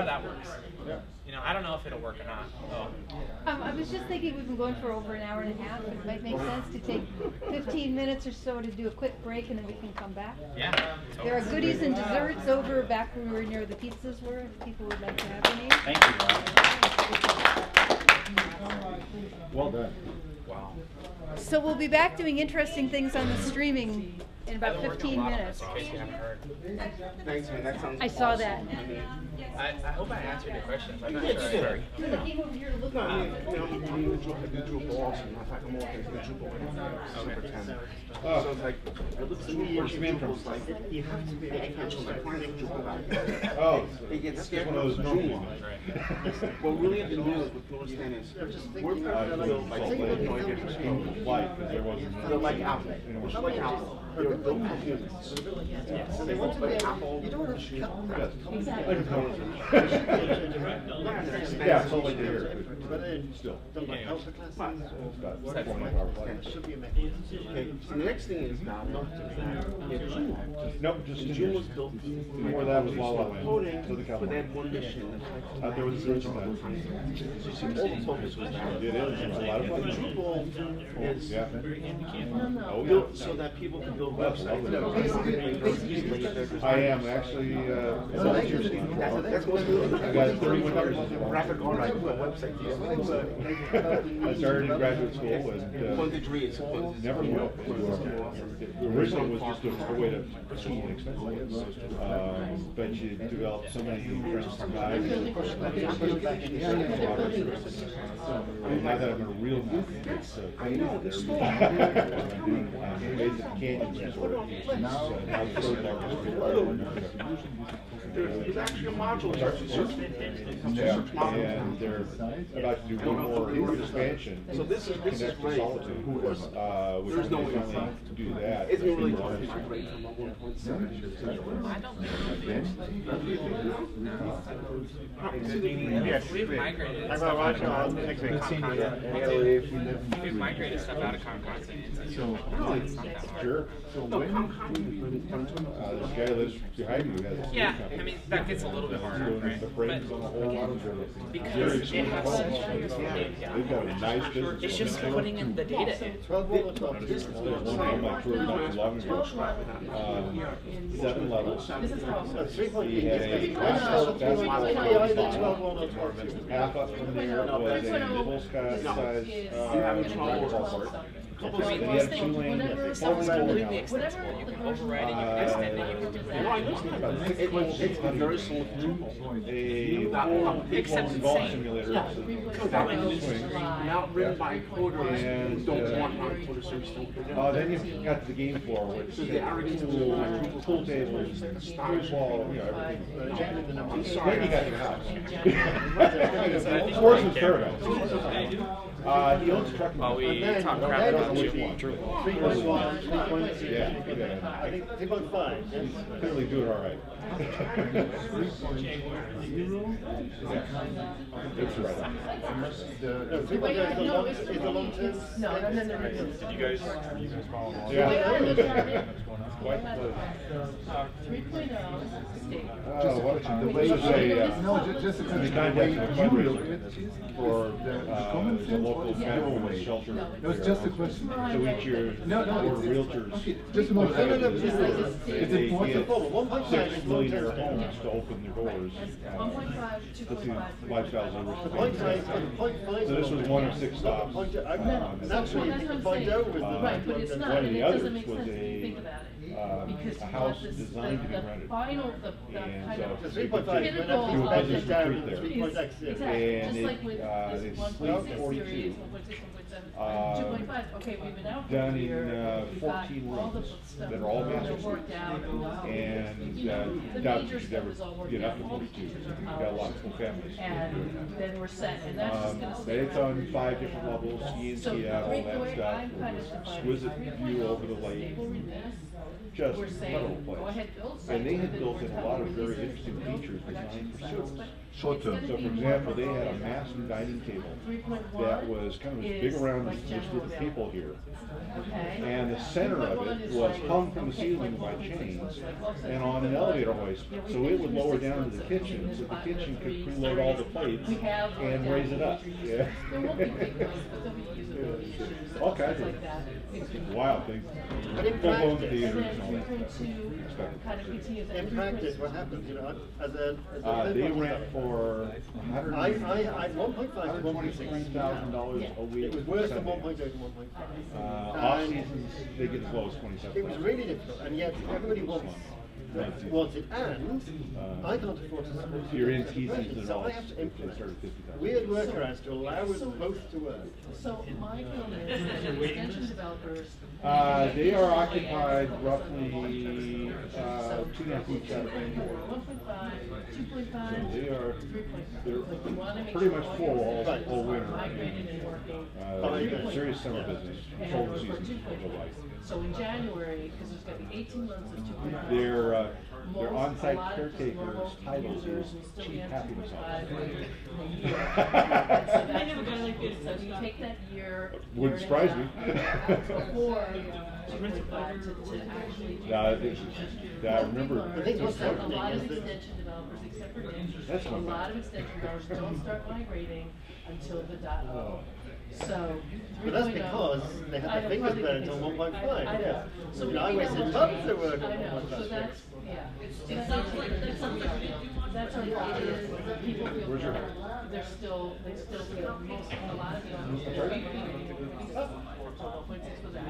that works. Yeah. You know, I don't know if it'll work or not. I was just thinking we've been going for over an hour and a half. It might make sense to take 15 minutes or so to do a quick break, and then we can come back. Yeah. There are goodies and desserts over back where we were near the pizzas were, if people would like to have any. Thank you. Well done. Wow. So we'll be back doing interesting things on the streaming in about 15 minutes. In case you haven't heard. Thanks, man. That sounds I saw that. I hope I answered your questions. I'm not Yeah, sure. you did. I came over here to look No, at I mean, you know, I'm the Drupal also. I'm working for Drupal superintendent. So it's like, I look at Where's your man from? Drupal's like, you have to be able to cancel my client Drupal. Oh, They get it's scared one of those of normal Joomla. ones. What really have to do is, what you understand is, we're built like, they have no idea what's going on. Why? Because there wasn't. They're like Apple. They're like Apple. They're built for humans. So they want to be Apple. You don't have to cut. Yeah, it's only there. But then, Still. don't like help the classes. It's about or- 24 hours. There should be a mechanism. Okay, so the next thing is now, yeah, Joomla. Nope, just Joomla's built before that was La La Land, coding, Southern but they California. had one mission. Out there with the search and All the focus was that. It is, it's a lot of fun. Drupal is Yeah. Oh, yeah. built so that people can build That's websites lovely. very easily. I am actually, That's most of I got 31 numbers. graphic art, I put a website together. I started in graduate school and One degree is one. never went to originally was just a way to key inexpensive. But you develop so many friends and guys. And now that I'm a real nerd, it's I know, it's so made the Canyon resort. So now the third largest. There's actually a module that actually search. Yeah, and they're about to do one more expansion. So this is Connect to great. Solitude, which There's no way is only to do that. It's been really tough to migrate from a 1.7. I don't think we've migrated I stuff will out watch of on next week. We've migrated stuff out of content into it's not that hard. Sure. This guy lives behind you has a Yeah, company. I mean, that gets a little bit harder, Doing right? the But frames on the whole lot of them. because it has such a useful They've got a API, nice business. it's just putting in the data in. 12 or 12. There's one on my career not too long ago. 7 levels. He had a half up from there was a full size basketball court. Couple of He had 2 lane It's completely extensible. You can override it, you can extend it, you can do that. It's very similar to Drupal. A Except full it's golf same. simulator. That is Swing. not written by coders who And, don't want non-coder service. Then you got to the game floor, which So the arrogance of pool tables, football, you know, everything. I'm Then you sorry. got your house. Sports was paradise. He owns a trucking Well, company. we And then, talk then crap it's about which you. one. 3.1, 3.2, Yeah. I think 3.5. He's clearly doing all right. 3.0. That's right. No, 3.0 is the long term. Did you guys follow along? Yeah. Quite the 3.0 The way This is a, no, just a the question. The contact way of you a look realtor at it, for the common the sense local or the family way? shelter. No, it's just a question. So each year, No, board of it's realtors. okay. Just a moment. No, no, It's They important. get 1.5 6 is millionaire long-term. homes to open their doors. 1.5, Let's see, 2.5. lifestyles The over. point five, So this was one of 6 stops. Naturally, That's what I'm 3.0 saying. was the Right, but it's not, One of and the it doesn't others make was sense if you a, think about it. Because a you house want this, designed to be the rented. final, the And kind so of. The they 3.5 could is when do a everything business is down retreat to there. 3.x. Exactly, And just like with it's this split 1.6 42. series, 1.6, 1.7, Uh, 2.5, okay, we've been out for done a in, year, we've got 14 all the rooms stuff that are all you know, master worked out. And You know, the doubt major you could stuff ever is all worked get up out, to all the 42. teachers You've are got a lot out. of full families. And then we're set, and that's just gonna stay It's around. on 5 different levels, So ENTF, all the that way stuff. I'm kind of defining Exquisite 3.0 view over the is a lake. stable release. Just We're saying, incredible go place. ahead, build sites. And they had but built we're in a telling lot of very releases interesting to build features production designed for sites, students. but Short it's term. gonna So be for more example, they had a focused. massive dining table 3.1 that was kind of as big is around like as this general group of people available. here. Okay. And the center of 3.1 it is was like, hung from the okay, ceiling like by 1.6 chains was like, well, so and on an 3.1, elevator hoist. yeah, we've So been it would through lower 6 down to months the of kitchen, this so the five- kitchen could three preload all the series. plates We have and worked raise out it up. major uses. Yeah. There won't be big ones, but there'll be usability issues, All and kinds stuff of like that. wild things. But in Full blown practice- theaters And and all then that stuff. 3.2 kind of continues. In practice, what happens, you know, as a They third-party rent for I 1.5 to 1.6. $123,000 a week. It was worse than Sunday. 1.0 to 1.5. Off seasons, they get as low as 27. It was really difficult, and yet everybody wants it, and I can't afford to support If you're in it, seasons, so I have to they implement started 50,000. weird workarounds to allow us both to work. So my feeling is that extension developers. They are occupied roughly 2.5 weeks out of 4. 1.5, 2.5, They are, 3.5. they're Like, you wanna make pretty sure much all full your all, Right. all winter. migrated and working. Serious summer business, And shoulder for season, 2.5. of life. So in January, because there's gonna be 18 months of 2.5. Their A on-site lot of just caretaker's normal title users is will still Chief have Happiness 2.5 Officer. in a year. And so that's so you take that year. Wouldn't year and a surprise me. half Before 2.5 to actually. I remember. I think what's So a happening lot of is that extension developers, except for Nick, That's a not lot bad. of extension developers don't start migrating until the .0. So. But that's 3.0 because they had I their know, fingers probably burned because- on 1.5. I know. Yeah. So You know, I maybe that wasted will months change. to work on I know, 1.5. so that's, yeah. That sounds like, that's like, it is, people feel, Where's your- they still feel, most, a lot of them. So 1.6 was out.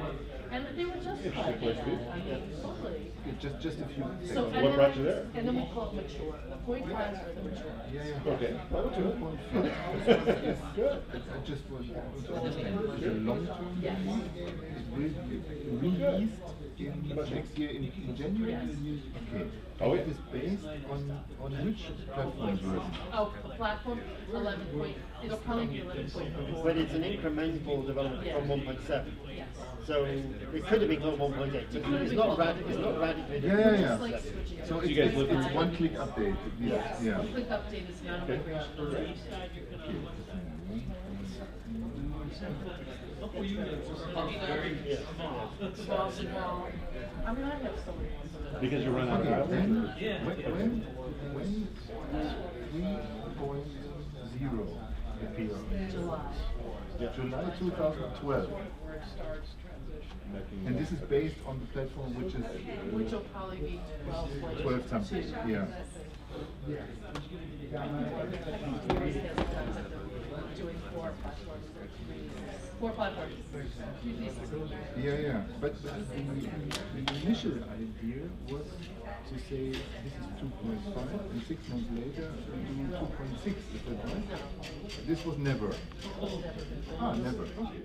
And they were justified in place to be. that, I mean, totally. Just a few So, seconds. and What then, brought you there? and then we call it mature, the 0.5s are the mature. Yeah. Okay. 2.5 is good. I just want to understand. The long-term Yes. release will be released in next year in January. Yes. Okay. Oh, yeah. It is based on which platform version? Oh, the platform, 11 point, it'll probably be 11.4. But it's an incremental development from 1.7. Yes. So it could have been called 1.8. It's not radically Yeah. different. Just like switching. So You guys look- it's one-click update. Yes, Yeah. one quick update is not a migration. Walls and wall. I mean, I have so many ones. Because you run out of Okay, hours? then when 3.0 appears? July. July 2012. And this is based on the platform which is Which will probably be 12.2. 12 something, yeah. Doing 4 platforms, 4 platforms. Yeah. But the initial idea was to say this is 2.5 and 6 months later we do 2.6, is that right? This was never. Never. Okay.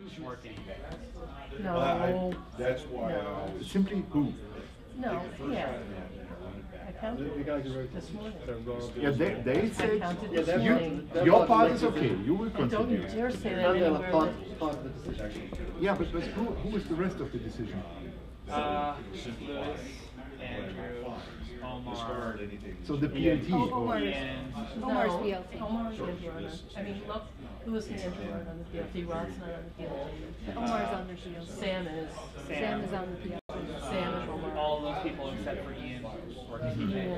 which work at eBay. No. Well, that's why I No. was. Simply who? No, yeah. I The counted guys who wrote this morning. Yeah, they said counted Yeah, they're you- your part is okay. You will And don't you continue. dare say that And they're anywhere. part of the decision. Yeah, but who is the rest of the decision? Lewis, Andrew, Omar, So the PLT. Omar's Ian. Omar's No, PLT. Omar's Andrew on it. I mean, look, Lewis and Andrew aren't on the PLT, Rod's not on the PLT. Omar's on the PLT. Sam is. Sam is on the PLT. Sam and Omar. All those people except for Ian work at eBay.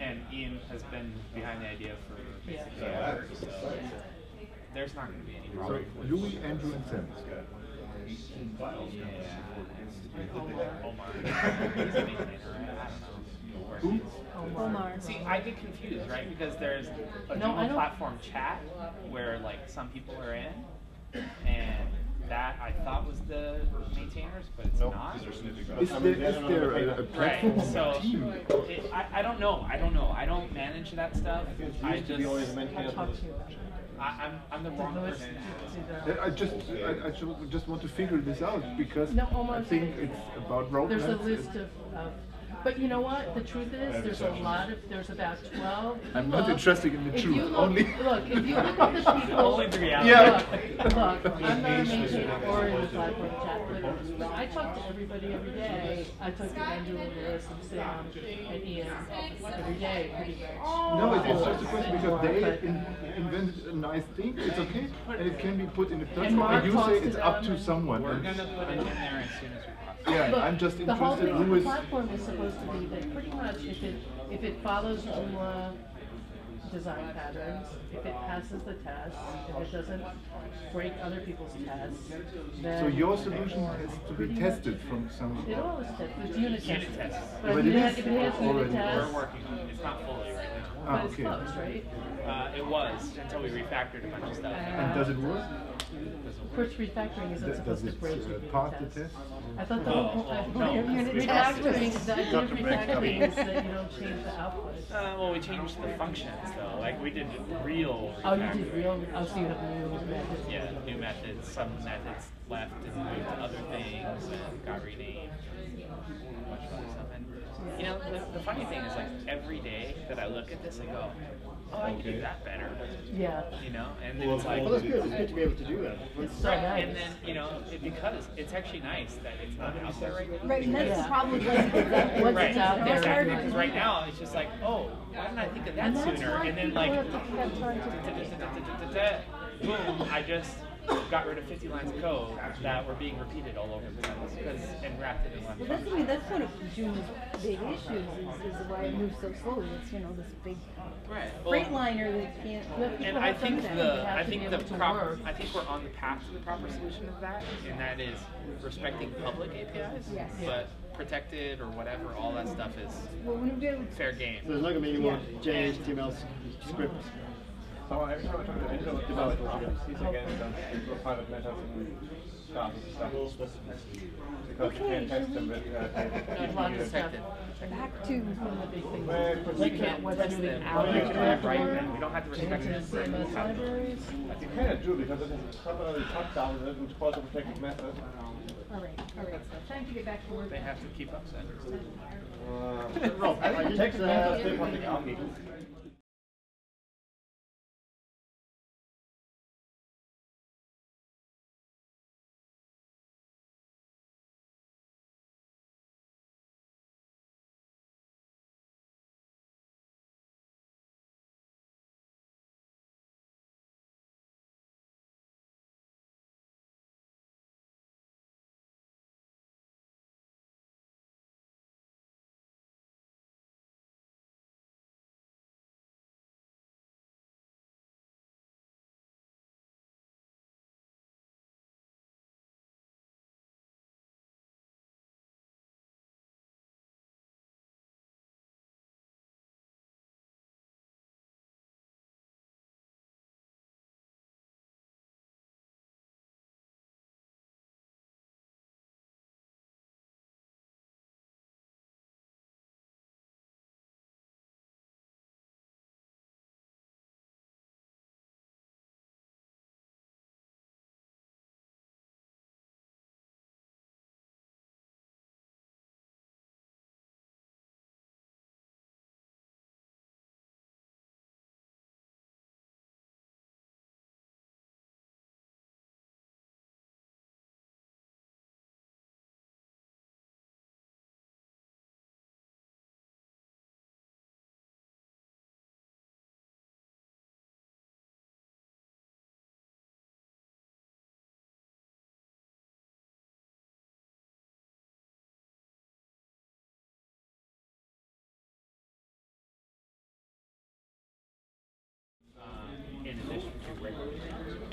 And Ian has been behind the idea for basically ever, so there's not going to be any So problem. Louis, Andrew, and Sam. Omar. He's a maintainer, right? I don't know. Where he is. Omar. See, I get confused, right? Because there's a No, I Joomla don't- platform chat where like some people are in, and that I thought was the maintainers, but it's not. Is there a platform Right. So team? I don't know. I don't manage that stuff. I just I'll talk to you about it. I'm the wrong Lewis, person. it's either- I just want to figure this out because No, I almost. think it's about roadmaps. There's a list of, but you know what? The truth is, there's about 12. I'm not interested in the If truth, you look, only- Look, if you look at the people. Only the reality. Yeah. Look, I'm not a maintainer or in the platform chat, but I talk to everybody every day. I talk to Andrew and Lewis and Sam and Ian every day, pretty much. No, it's just a question because More, they but- invented a nice thing. It's okay, and it can be put in the And platform. Mark And you talks say to it's up them to and- someone. We're and- gonna put it in there as soon as we possibly. Yeah, Look, I'm just the whole interested thing who with is. the platform is supposed to be that pretty much if it follows Joomla design patterns, if it passes the test, if it doesn't break other people's tests, then. So your solution has to be pretty tested from some. It always tests, it's unit tests. Unit tests. But But if it it is has unit already- tests, We're working on it. It's not fully right now. Ah, but it's okay. close, right? It was until we refactored a bunch of stuff. And does it work? Of course, refactoring isn't Does supposed to it, break your unit pass the tests. test? I thought the No, whole, no. unit We refactoring, tested. the idea of refactoring is that you don't change the output. Well, we changed the functions though. Like we did real. Oh, you did refactoring. real, oh, so you have new methods. Yeah, new methods. Some methods left and moved to other things and got renamed. A bunch of other stuff. And you know, the funny thing is like every day that I look at this, I go, oh, I can do that better. Yeah. You know, and then it's like. Well, that's good. It's good to be able to do that. It's so Right, nice. and then you know, because it's actually nice that it's not out there right now. Right, and that's Yeah. the problem with like, Once Right, it's out there, exactly. it's Because right now it's just like, oh, why didn't I think of that And that's sooner? why And then people like, have to have time to. boom, I just got rid of 50 lines of code that were being repeated all over the place and wrapped it in one well, that's, I function. mean, that's one of Joomla's big issues is why it moves so slowly. It's, you know, this big Right. freight liner that can't. And I think the proper, I think we're on the path to the proper solution of that, and that is respecting public APIs, Yes. but protected or whatever, all that stuff is Well, when we do fair game. So there's not going to be any more JHTML scripts. So every time I talk to individual developers, he's against private methods and stuff. Because you can't test them with There's lots of stuff. back to One of the big things Well, is We you can't, can't what's test moving them. out We of can the have right platform, then. We don't have to respect into the it. CMS libraries. you cannot do because it is properly top down and it's called a protected method. all right. Time to get back to work. They have to keep up standards. No, I think protected methods still public API.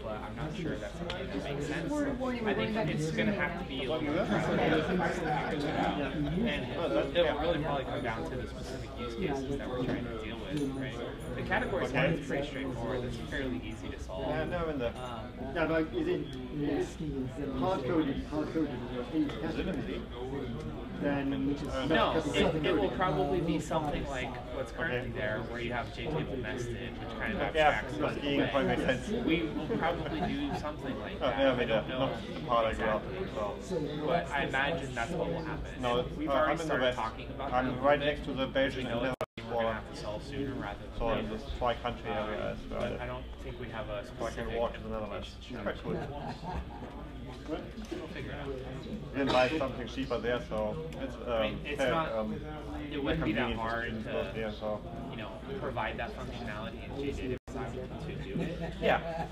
but I'm not sure that's something that makes sense. Word of warning, we're I think going back to it's going to streaming have to now. be a little bit and it'll really probably come down to the specific use cases that we're trying to deal with, right? The categories one is pretty straightforward. It's fairly easy to solve. Yeah, no, in the. Yeah, but is it hard coded in testing? Then no, it will probably be something like what's currently there, where you have JTable nested, which kind of abstracts it away. We will probably do something like that. Yeah, I don't know exactly. But I imagine that's what will happen. No, we've already started talking about that. I'm right next to the Belgian we know it's something we're going to have to solve sooner rather than so later. in this tri-country area as well. But I don't think we have a So I specific can walk to the Netherlands. implementation. Quite cool. We'll figure it out. You can buy something cheaper there, so it's I mean, it's fair, not. It wouldn't be that convenient hard to to, so. you know, provide that functionality in JData to do it. Yeah.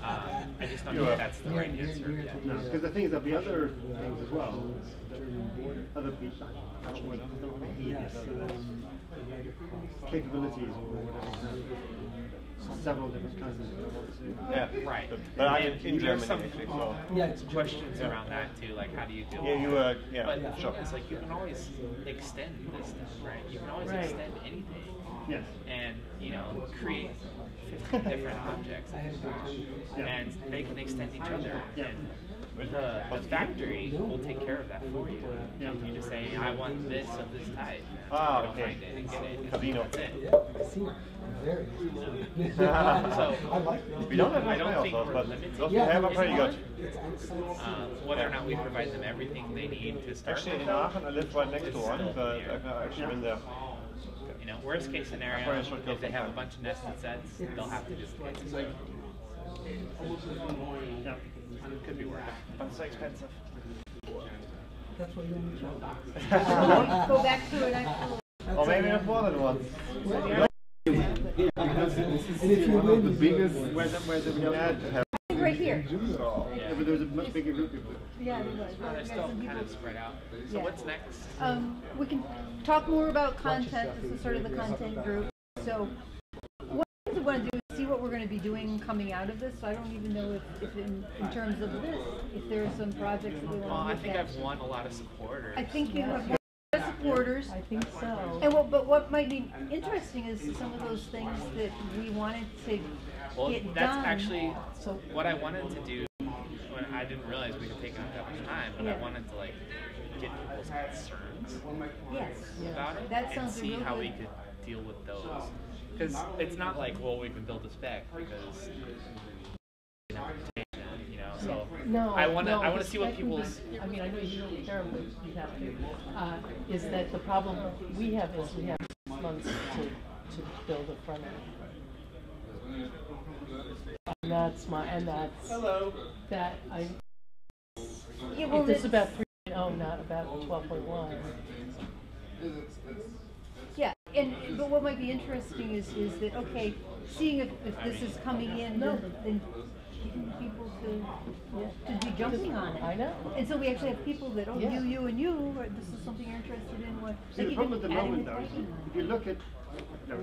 I just don't think that's the right answer yet. No, because the thing is that the other things as well, other people, I don't want capabilities or whatever, several different kinds of Yeah, right. But I'm And in there's Germany some actually, so. questions around that too, like how do you deal Yeah, with you it? yeah, But the sure. thing is, like, you can always extend this stuff, right? You can always Right. extend anything. Yes. And, you know, create 15 different objects. And they can extend each other. And the factory will take care of that for you. Yeah. You just say, I want this of this type. Ah, and okay. find it and get it. Casino. That's it. So, we don't have I don't much think mail, we're but limited. those we have are pretty good. Whether or not we provide them everything they need to start Actually, in with, Aachen, I live right next to one, but I've never actually been there. you know, worst case scenario, Probably should go if they have a sometime. bunch of nested sets, they'll have to duplicate it. Yeah. Could be worth it, but it's so expensive. That's what you want to Go back to an actual. Or maybe not more than once. Because if you win the biggest Where's everybody else? Right here. Yeah, but there was a much bigger group before. Yeah, there was. They're Got still some kind people. of spread out. So Yeah. what's next? We can talk more about content. This is sort of the content group. So what I want to do is see what we're going to be doing coming out of this. So I don't even know if in terms of this, if there are some projects that we Well, want I to think look at. I've won a lot of supporters. I think you have a lot of supporters. I think so. And but what might be interesting is some of those things that we wanted to Well, get that's done. actually what I wanted to do. When I didn't realize we could take up that much time, but I Yeah. wanted to like get people's concerns Yes. about it That and sounds see real how good. we could deal with those. Because it's not like, well, we can build a spec because you know. So No, I want to no, see what the spec would people's be- I mean, I know you don't care, but you have to. Is that the problem we have is we have 6 months to build a front end. And that's that I. Yeah, well, This is it's- about 3.0, not about 12.1. Yeah, but what might be interesting is that, okay, seeing if this is coming in, then getting people to be jumping on it. I know. And so we actually have people that, Yeah. you and you, or this is something you're interested in, what. See, the problem at the moment though, is is if you look at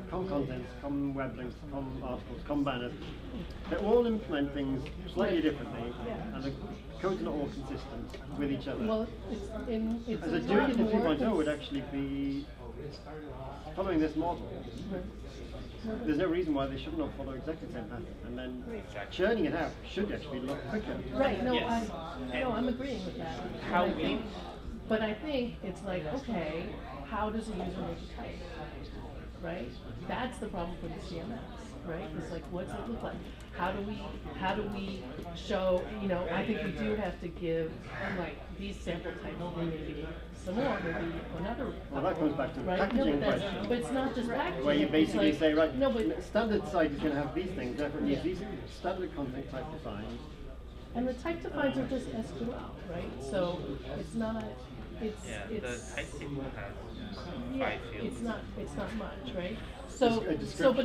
contents, web links, articles, banners, they all implement things slightly differently, and the codes are not all consistent with each other. Well, it's As a a doing lot it in more 3.0 would actually be following this model. There's no reason why they should not follow exactly the same pattern, and then churning it out should actually be a lot quicker. Right, no, Yes. I'm agreeing with that. How And I we- think- But I think it's like, okay, how does a user make a type? Right? That's the problem for the CMS, right? It's like, what's it look like? How do we show, you know, I think we do have to give, like, these sample types, maybe some more, maybe another. Well, that comes back to the Right? No, packaging but that's- question. But it's not just packaging. Where you it's basically like- say, right, No, but standard site is going to have these things, therefore it needs these standard content type defines. And the type defines are just SQL, right? So it's not, yeah, the type table has yeah, 5 fields. it's not much, right? A So, but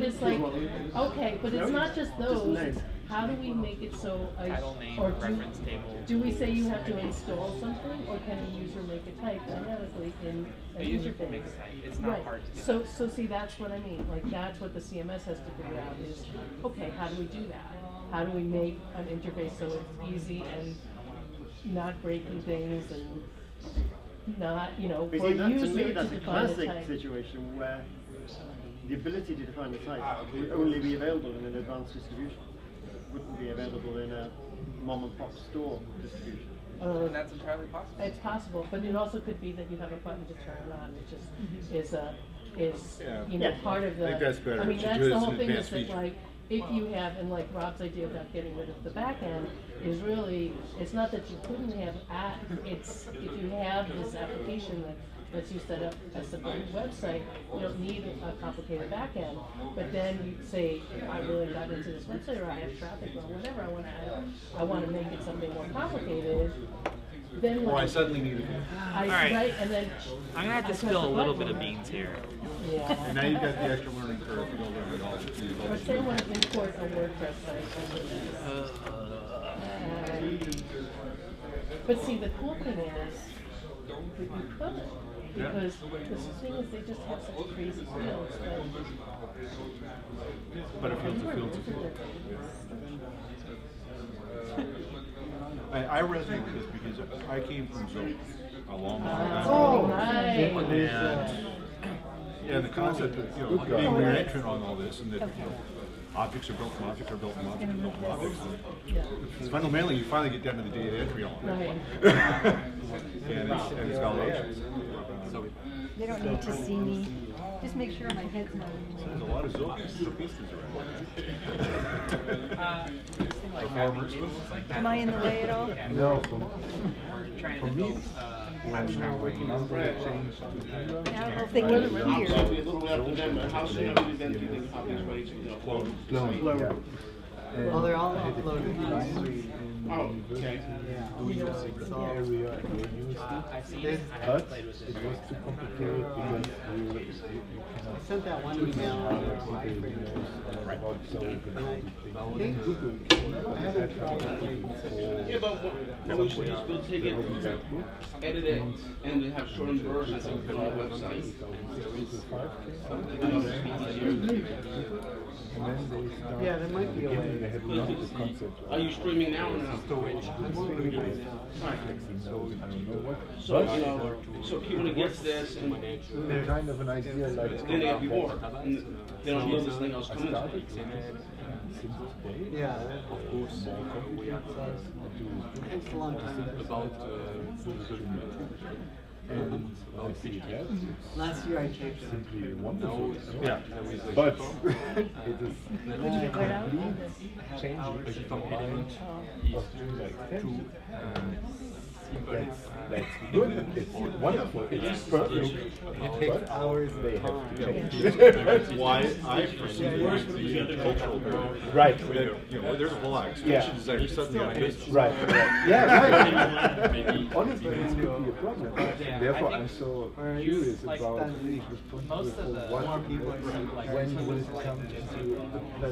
it's like, description. okay, but it's No, not just just those, name. it's how do we make it so, Title, name, or reference table. do we say you have to install something, or can a user make a type dynamically in A an user can make interface? a type. It's not Right. hard to do. So see, that's what I mean, like, that's what the CMS has to figure out is, okay, how do we do that? how do we make an interface so it's easy and not breaking things and not, you know, But for see, that, to user me, to that's a define the classic type. situation where the ability to define the type would only be available in an advanced distribution. It wouldn't be available in a mom and pop store distribution. And that's entirely possible. It's possible, but it also could be that you have a button to turn on, which is Yeah. you know, Yeah. part of the. I think that's better. I mean, It's that's an the whole thing is advanced that feature. like, if you have, and like Rob's idea about getting rid of the back end is really, it's not that you couldn't have it's if you have this application that lets you set up a simple website, you don't need a complicated back end. But then you say, I really got into this website, or I have traffic, or whatever, I want to make it something more complicated. Then Or I like, suddenly need it. All right. right, and then I'm gonna have to I press spill a the little button. bit of beans here. Yeah. And now you've got the extra learning curve to go learn it all. But say I want to import a WordPress site. But see, the cool thing is, that you could, because the thing is, they just have such crazy fields. But a field's a field's a field. I resonate with this because I came from Zoom a long time Oh, ago. nice. And the concept of being very entrant on all this, and that objects are built from objects are built from objects are built from objects. Yeah. Fundamentally, you finally get down to the data entry element. Right. and it's validation. They don't need to see me. Just make sure my head's not in the way. There's a lot of Zopistas around. Am I in the way at all? No, Trying for to me, build when number changed to zero, I don't know if they can How hear. soon, a little bit up to them, how soon have you been through the copies ready to, clone, yeah. Well, they're all uploaded. Binary in Oh, university okay. doing the area where used I've seen it, it. I but haven't played with it it. was too complicated because you I cannot sent that one email. about so then Google had Yeah, but what we should just go take it, edit it, and have shortened versions and put it on the website. and then they start Yeah, there might be a way. they had not the concept Are you streaming now or not? So, you know, so people that gets this and kind of an idea like then they have more, and they don't know this thing else coming to them. Yeah, of course. It takes a long time. and I see that Last year I changed it. simply wonderful. Yeah. But it is complete changing from mind of doing like that. That's good. It's wonderful. It's perfect. It takes hours. They have to change. That's why I perceive it to be a cultural barrier. Right. There's a lot of extension designers suddenly on business. Right. Yeah. Right. Honestly, this could be a problem. Therefore, I'm so curious like, about most of the when will it come to the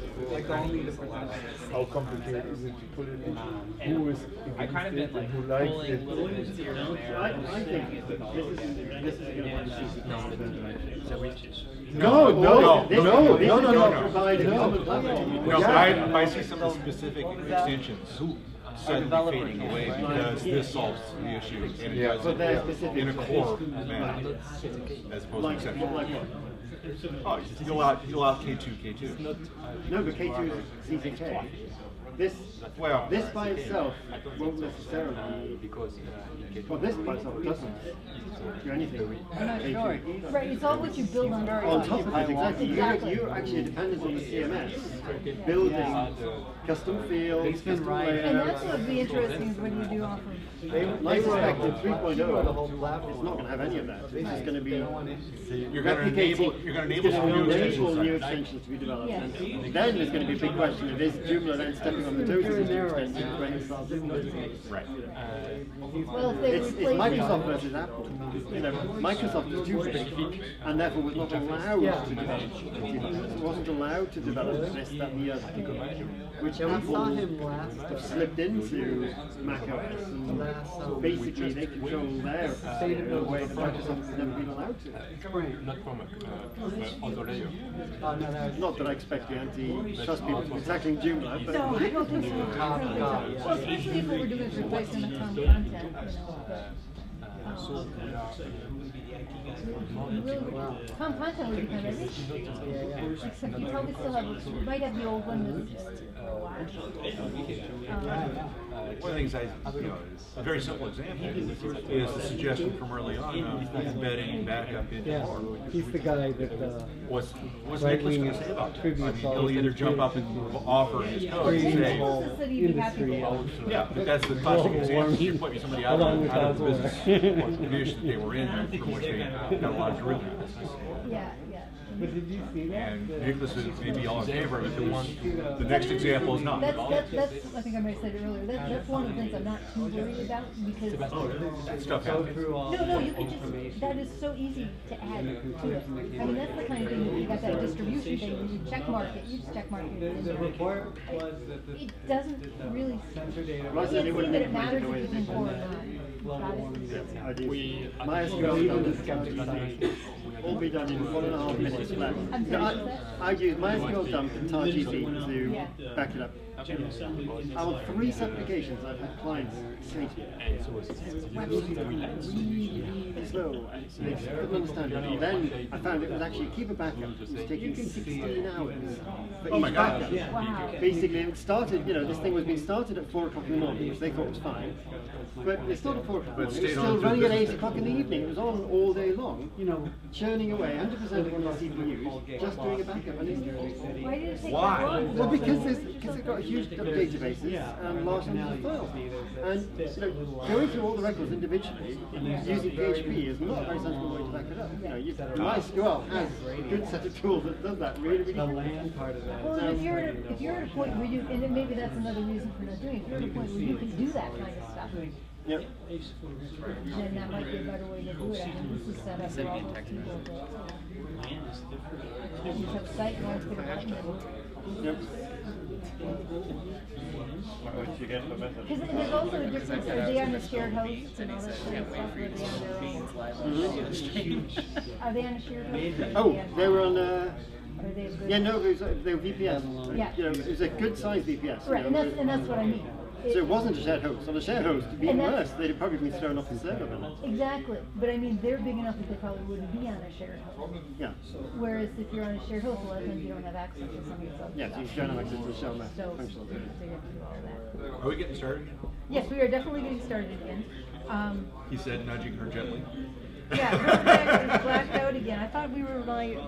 platform? How complicated is it to put it in? Who is I kind of been against it like and who likes pulling it? little bits here and there. I think this is going to provide a common platform. No, but I see some of the specific extensions suddenly fading away because this solves the issue and it does it in a core manner as opposed to exception. Oh, you'll allow K2, K2. No, but K2 is CZK. This by itself won't necessarily. Well, this by itself doesn't do anything. I'm not sure. Right, it's all what you build on our On top of it, exactly. You're actually dependent on the CMS, building custom fields, custom And that's layouts. what would be interesting is when you do off of. I suspect in 3.0, it's not going to have any of that. It's just going to be You're going to enable some new extensions. To be developed. Yes. And then there's going to be a big question of is Joomla then stepping on the toes of the new extensions when you start doing this? Right. Well, if they It's replace Microsoft versus Apple. You know, Microsoft is too big and therefore was not allowed to develop. Wasn't allowed to develop this, that, and the other. Which Apple have slipped into Mac OS, and basically they control their in a way that Microsoft has never been allowed to. Not that I expect the anti-trust people to be tackling Joomla, but... No, I don't think so. Well, especially if what we're doing is replacing the Tom content, Tom content would be kind of easy. Except you probably still have, you might have the old one that's just for a while. One of the things a very simple example is the suggestion from early on of embedding backup into He's the guy that what's Nicholas going to say about that? I mean, he'll either jump up and offer his code and say, yeah, but that's the classic example. You're putting somebody out of the business condition that they were in, from which they got a lot of derivative business. Yeah, yeah. But did you see that? And Nicholas is maybe all in favor of it. The next example is not. That's, I think I might have said it earlier, that's one of the things I'm not too worried about, because... That stuff happens. No, you can just, that is so easy to add to it. I mean, that's the kind of thing that you got that distribution thing, you check mark it, you just check mark it. The report was that it doesn't really, you can't see that it matters if you can pour or not. MySQL all be done in 1.5 minutes flat. I use MySQL dump and tar GC to back it up. On 3 applications I've had clients say to me, really slow, and they couldn't understand it. Then I found it was actually keep a backup. It was taking 16 hours for each backup. Wow. Basically, it started, this thing was being started at 4 o'clock in the morning, which they thought was fine. But it started at 4 o'clock in the morning. It was still running at 8 o'clock in the evening. It was on all day long, churning away 100% of one of the CPUs, just doing a backup. And it's Why did it take Why? that long? well, because they've got huge databases and large numbers of files. And going through all the records individually using PHP is not a very sensible way to back it up. MySQL has a good set of tools that does that really, really quickly. Well, if you're at a point where you, and then maybe that's another reason for not doing it, if you're at a point where you can do that kind of stuff, Yep. then that might be a better way to do it. I think this is set up for all those people that use a site and want to put a button in. Yep. Because there's also a difference, are they on the shared hosts and all that kind of stuff, or are they on their own? Are they on a shared host? Oh, they were on. Are they a good? Yeah, no, they were VPS. Yeah. It was a good sized VPS. Right, and that's what I mean. So it wasn't a shared host. On a shared host, it'd be worse. They'd have probably been thrown off the server then. Exactly, but I mean, they're big enough that they probably wouldn't be on a shared host. Yeah. Whereas if you're on a shared host, a lot of times you don't have access to some of this other Yeah, so stuff. you don't have access to the shell So functional. you have to do all that. Are we getting started again? Yes, we are definitely getting started again. He said, nudging her gently. Yeah, we're back, blacked out again. I thought we were like,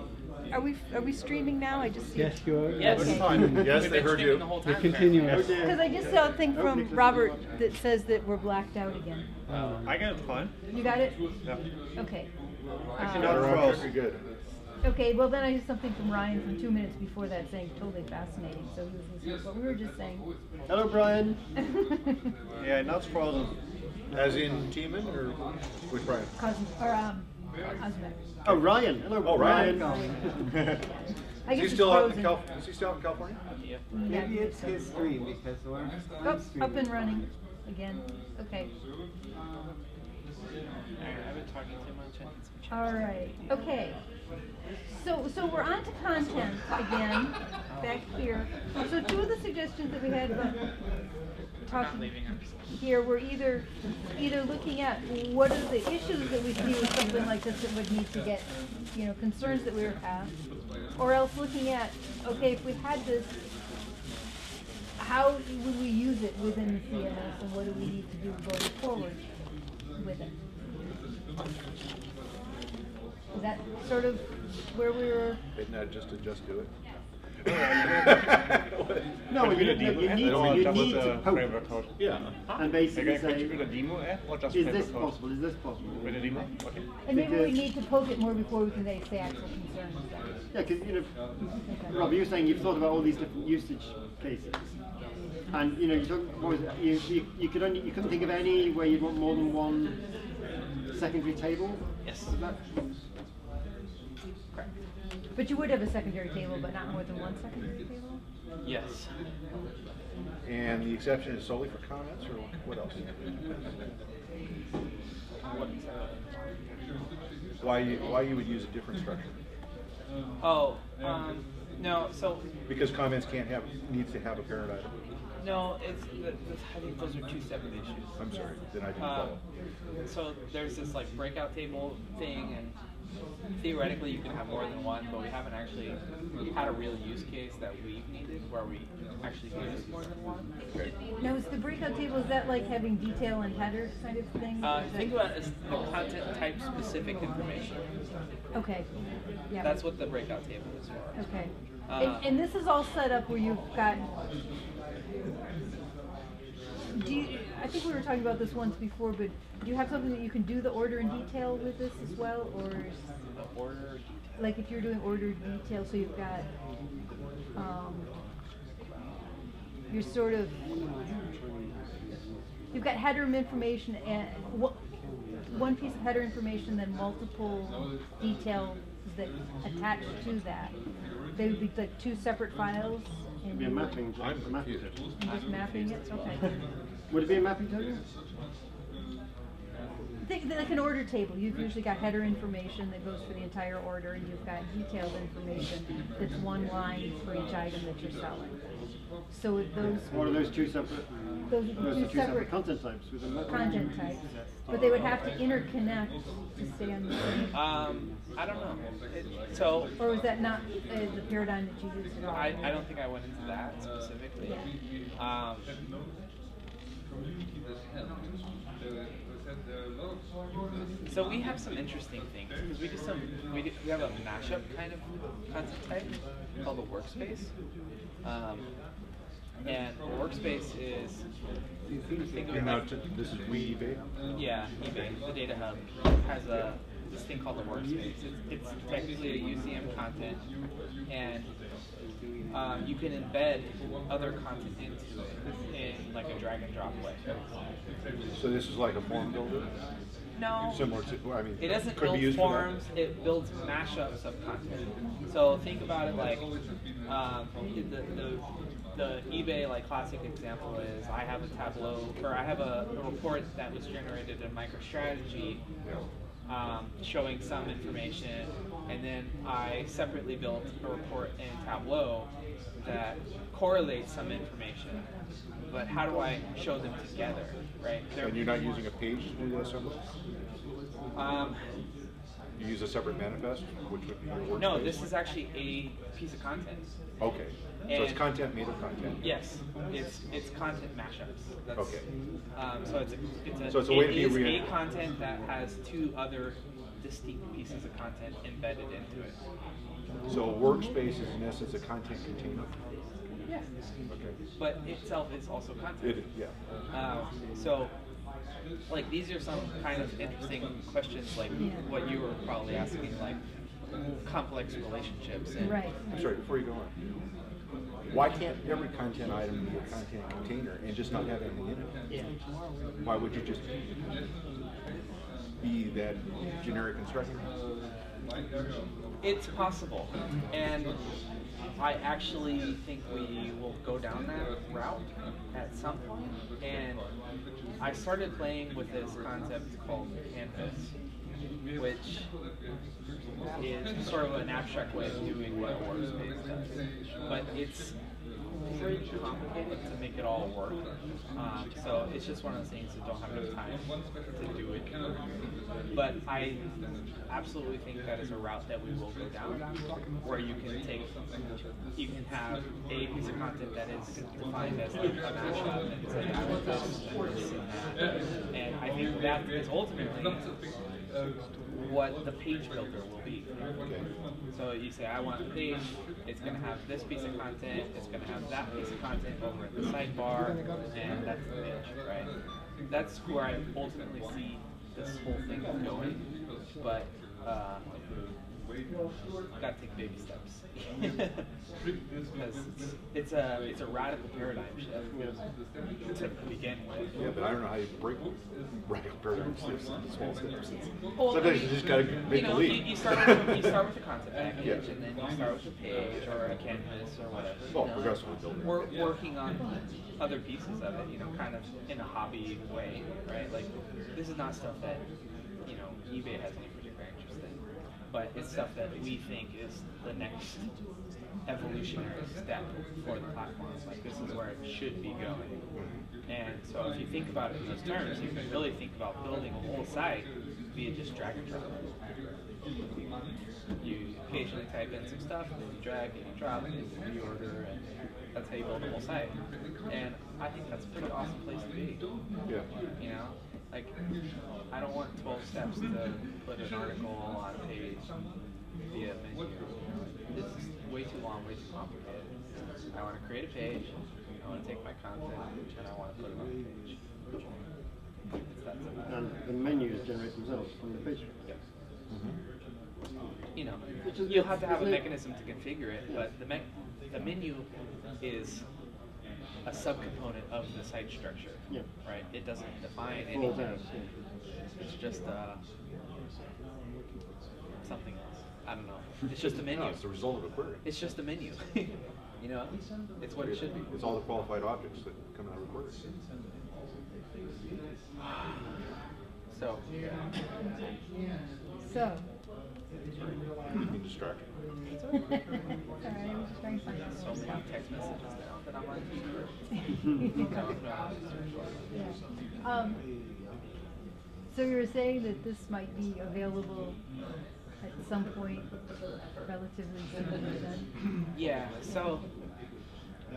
are we streaming now? I just see. Yes, you are. Yes. Okay. Fine. Yes, they heard you. You're continuous. Because I just saw a thing from Robert that says that we're blacked out again. I got it fine. You got it? Yeah. Okay. Very good. Okay, well then I heard something from Ryan from 2 minutes before that saying totally fascinating. So he was listening to what we were just saying. Hello, Brian. Yeah, now it's frozen. As in Tiemann or which Brian? Cousin, or Osbeck. Oh, Ryan. Hello, Oh, Ryan. I guess Is he still out in frozen. Is he still out in California? Yeah, Maybe it's his screen because the one. Oh, up and running again. Okay. I've been talking too much. All right. Okay. So we're on to content again, back here. So 2 of the suggestions that we had about talking here were either looking at what are the issues that we see with something like this that would need to get, concerns that we were past, or else looking at, okay, if we had this, how would we use it within the CMS, and what do we need to do going forward with it? Is that sort of where we were? Isn't that just to do it? No, you need to poke. Framework code. Yeah. And basically Could you say, put a demo app or just is framework this code? possible? Is this possible? With a demo? Okay. And maybe we Because- need to poke it more before we can say actual concerns. Yeah, because Rob, you were saying you've thought about all these different usage cases, and you talk, what was it? You couldn't think of any where you'd want more than one secondary table. Yes. Was that? Correct. But you would have a secondary table, but not more than one secondary table? Yes. And the exception is solely for comments, or what else? Why you would use a different structure? Oh, no. So Because comments needs to have a parent item. no, I think those are two separate issues. I'm sorry, then I didn't follow. So there's this like breakout table thing, and theoretically you can have more than one, but we haven't actually had a real use case that we've needed where we actually use more than one. Okay. Now, is the breakout table, is that like having detail and header kind of thing? Think about it as the content type specific information. Okay, yeah. That's what the breakout table is for. Okay. And this is all set up where you've got, I think we were talking about this once before, but do you have something that you can do the order and detail with this as well, or? The order detail? Like if you're doing order detail, so you've got, you're sort of, you've got header information and one piece of header information, then multiple details that attach to that. They would be like two separate files. It would be a mapping. I'm confused. Just mapping it? Okay. Would it be a mapping table? Think like an order table. You've usually got header information that goes for the entire order, and you've got detailed information that's one line for each item that you're selling. So with those, Or are those two separate? those are two separate content types within that. content types, but they would have to interconnect to stay on the same. I don't know. Or was that not the paradigm that you used at all? I don't think I went into that specifically. Yeah. So we have some interesting things because we have a mashup kind of content type called a workspace, and a workspace is think of it like, this is eBay. Yeah, eBay. The data hub has this thing called a workspace. It's technically a UCM content, and you can embed other content into it in like a drag and drop way. So this is like a form builder? No. Similar to, well, I mean, it doesn't could be build used forms, it builds mashups of content. So think about it like the eBay like classic example is I have a Tableau, or I have a report that was generated in MicroStrategy showing some information, and then I separately built a report in Tableau that correlates some information. But how do I show them together, right? And you're not using a page to do the assembly? You use a separate manifest, which would be your workspace? No, this is actually a piece of content. Okay. So it's content made of content? Yes, it's content mashups. That's, okay. So it's a way to be a content that has two other distinct pieces of content embedded into it. So a workspace is in essence a content container? Yeah. Okay. But itself is also content. It is, yeah. So, like, these are some kind of interesting questions, like what you were probably asking, like complex relationships. And right. I'm sorry, before you go on, why can't every content item be a content container and just not have anything in it? Yeah. Why would you just be that generic construction? It's possible, and I actually think we will go down that route at some point. And I started playing with this concept called canvas, which is sort of an abstract way of doing what a workspace does. But it's pretty complicated to make it all work. So it's just one of those things that don't have enough time to do it. But I absolutely think that is a route that we will go down, where you can have a piece of content that is defined as like a mashup and say, I want this and that. And I think that is ultimately what the page builder will be. Okay. So you say, I want a page, it's going to have this piece of content, it's going to have that piece of content over at the sidebar, and that's the page, right? That's where I ultimately see this whole thing going, but gotta take baby steps. Because it's a radical paradigm shift to begin with. Yeah, but I don't know how you break radical paradigm shifts into small steps. Well, Sometimes you just gotta make the leap. You start with a content package, Yeah. and then you start with a page or a canvas or whatever. Well, progressively building. We're working on other pieces of it, kind of in a hobby way, right? Like, this is not stuff that, eBay has any particular interest in. but it's stuff that we think is the next evolutionary step for the platform. Like, this is where it should be going. And so if you think about it in those terms, you can really think about building a whole site via just drag and drop. You occasionally type in some stuff, and then you drag and you drop, and you reorder, and that's how you build a whole site. And I think that's a pretty awesome place to be. Yeah. You know? Like, I don't want 12 steps to put an article on a page via menu. It's way too long, way too complicated. I want to create a page, I want to take my content, and I want to put it on the page. It's that simple. And the menus generate themselves from the page. Yep. You know, you'll have to have a mechanism to configure it, but the menu is a subcomponent of the site structure, right? It doesn't define anything. It's just something else. I don't know. It's just a menu. No, it's the result of a query. It's just a menu. You know, it's what it should be. It's all the qualified objects that come out of a query. So. So. Being distracted. Sorry, I was just trying to find out. So many text messages now that I'm on So you were saying that this might be available at some point relatively soon then? Yeah, so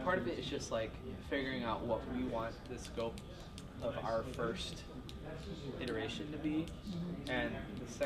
part of it is just like figuring out what we want the scope of our first iteration to be, and the second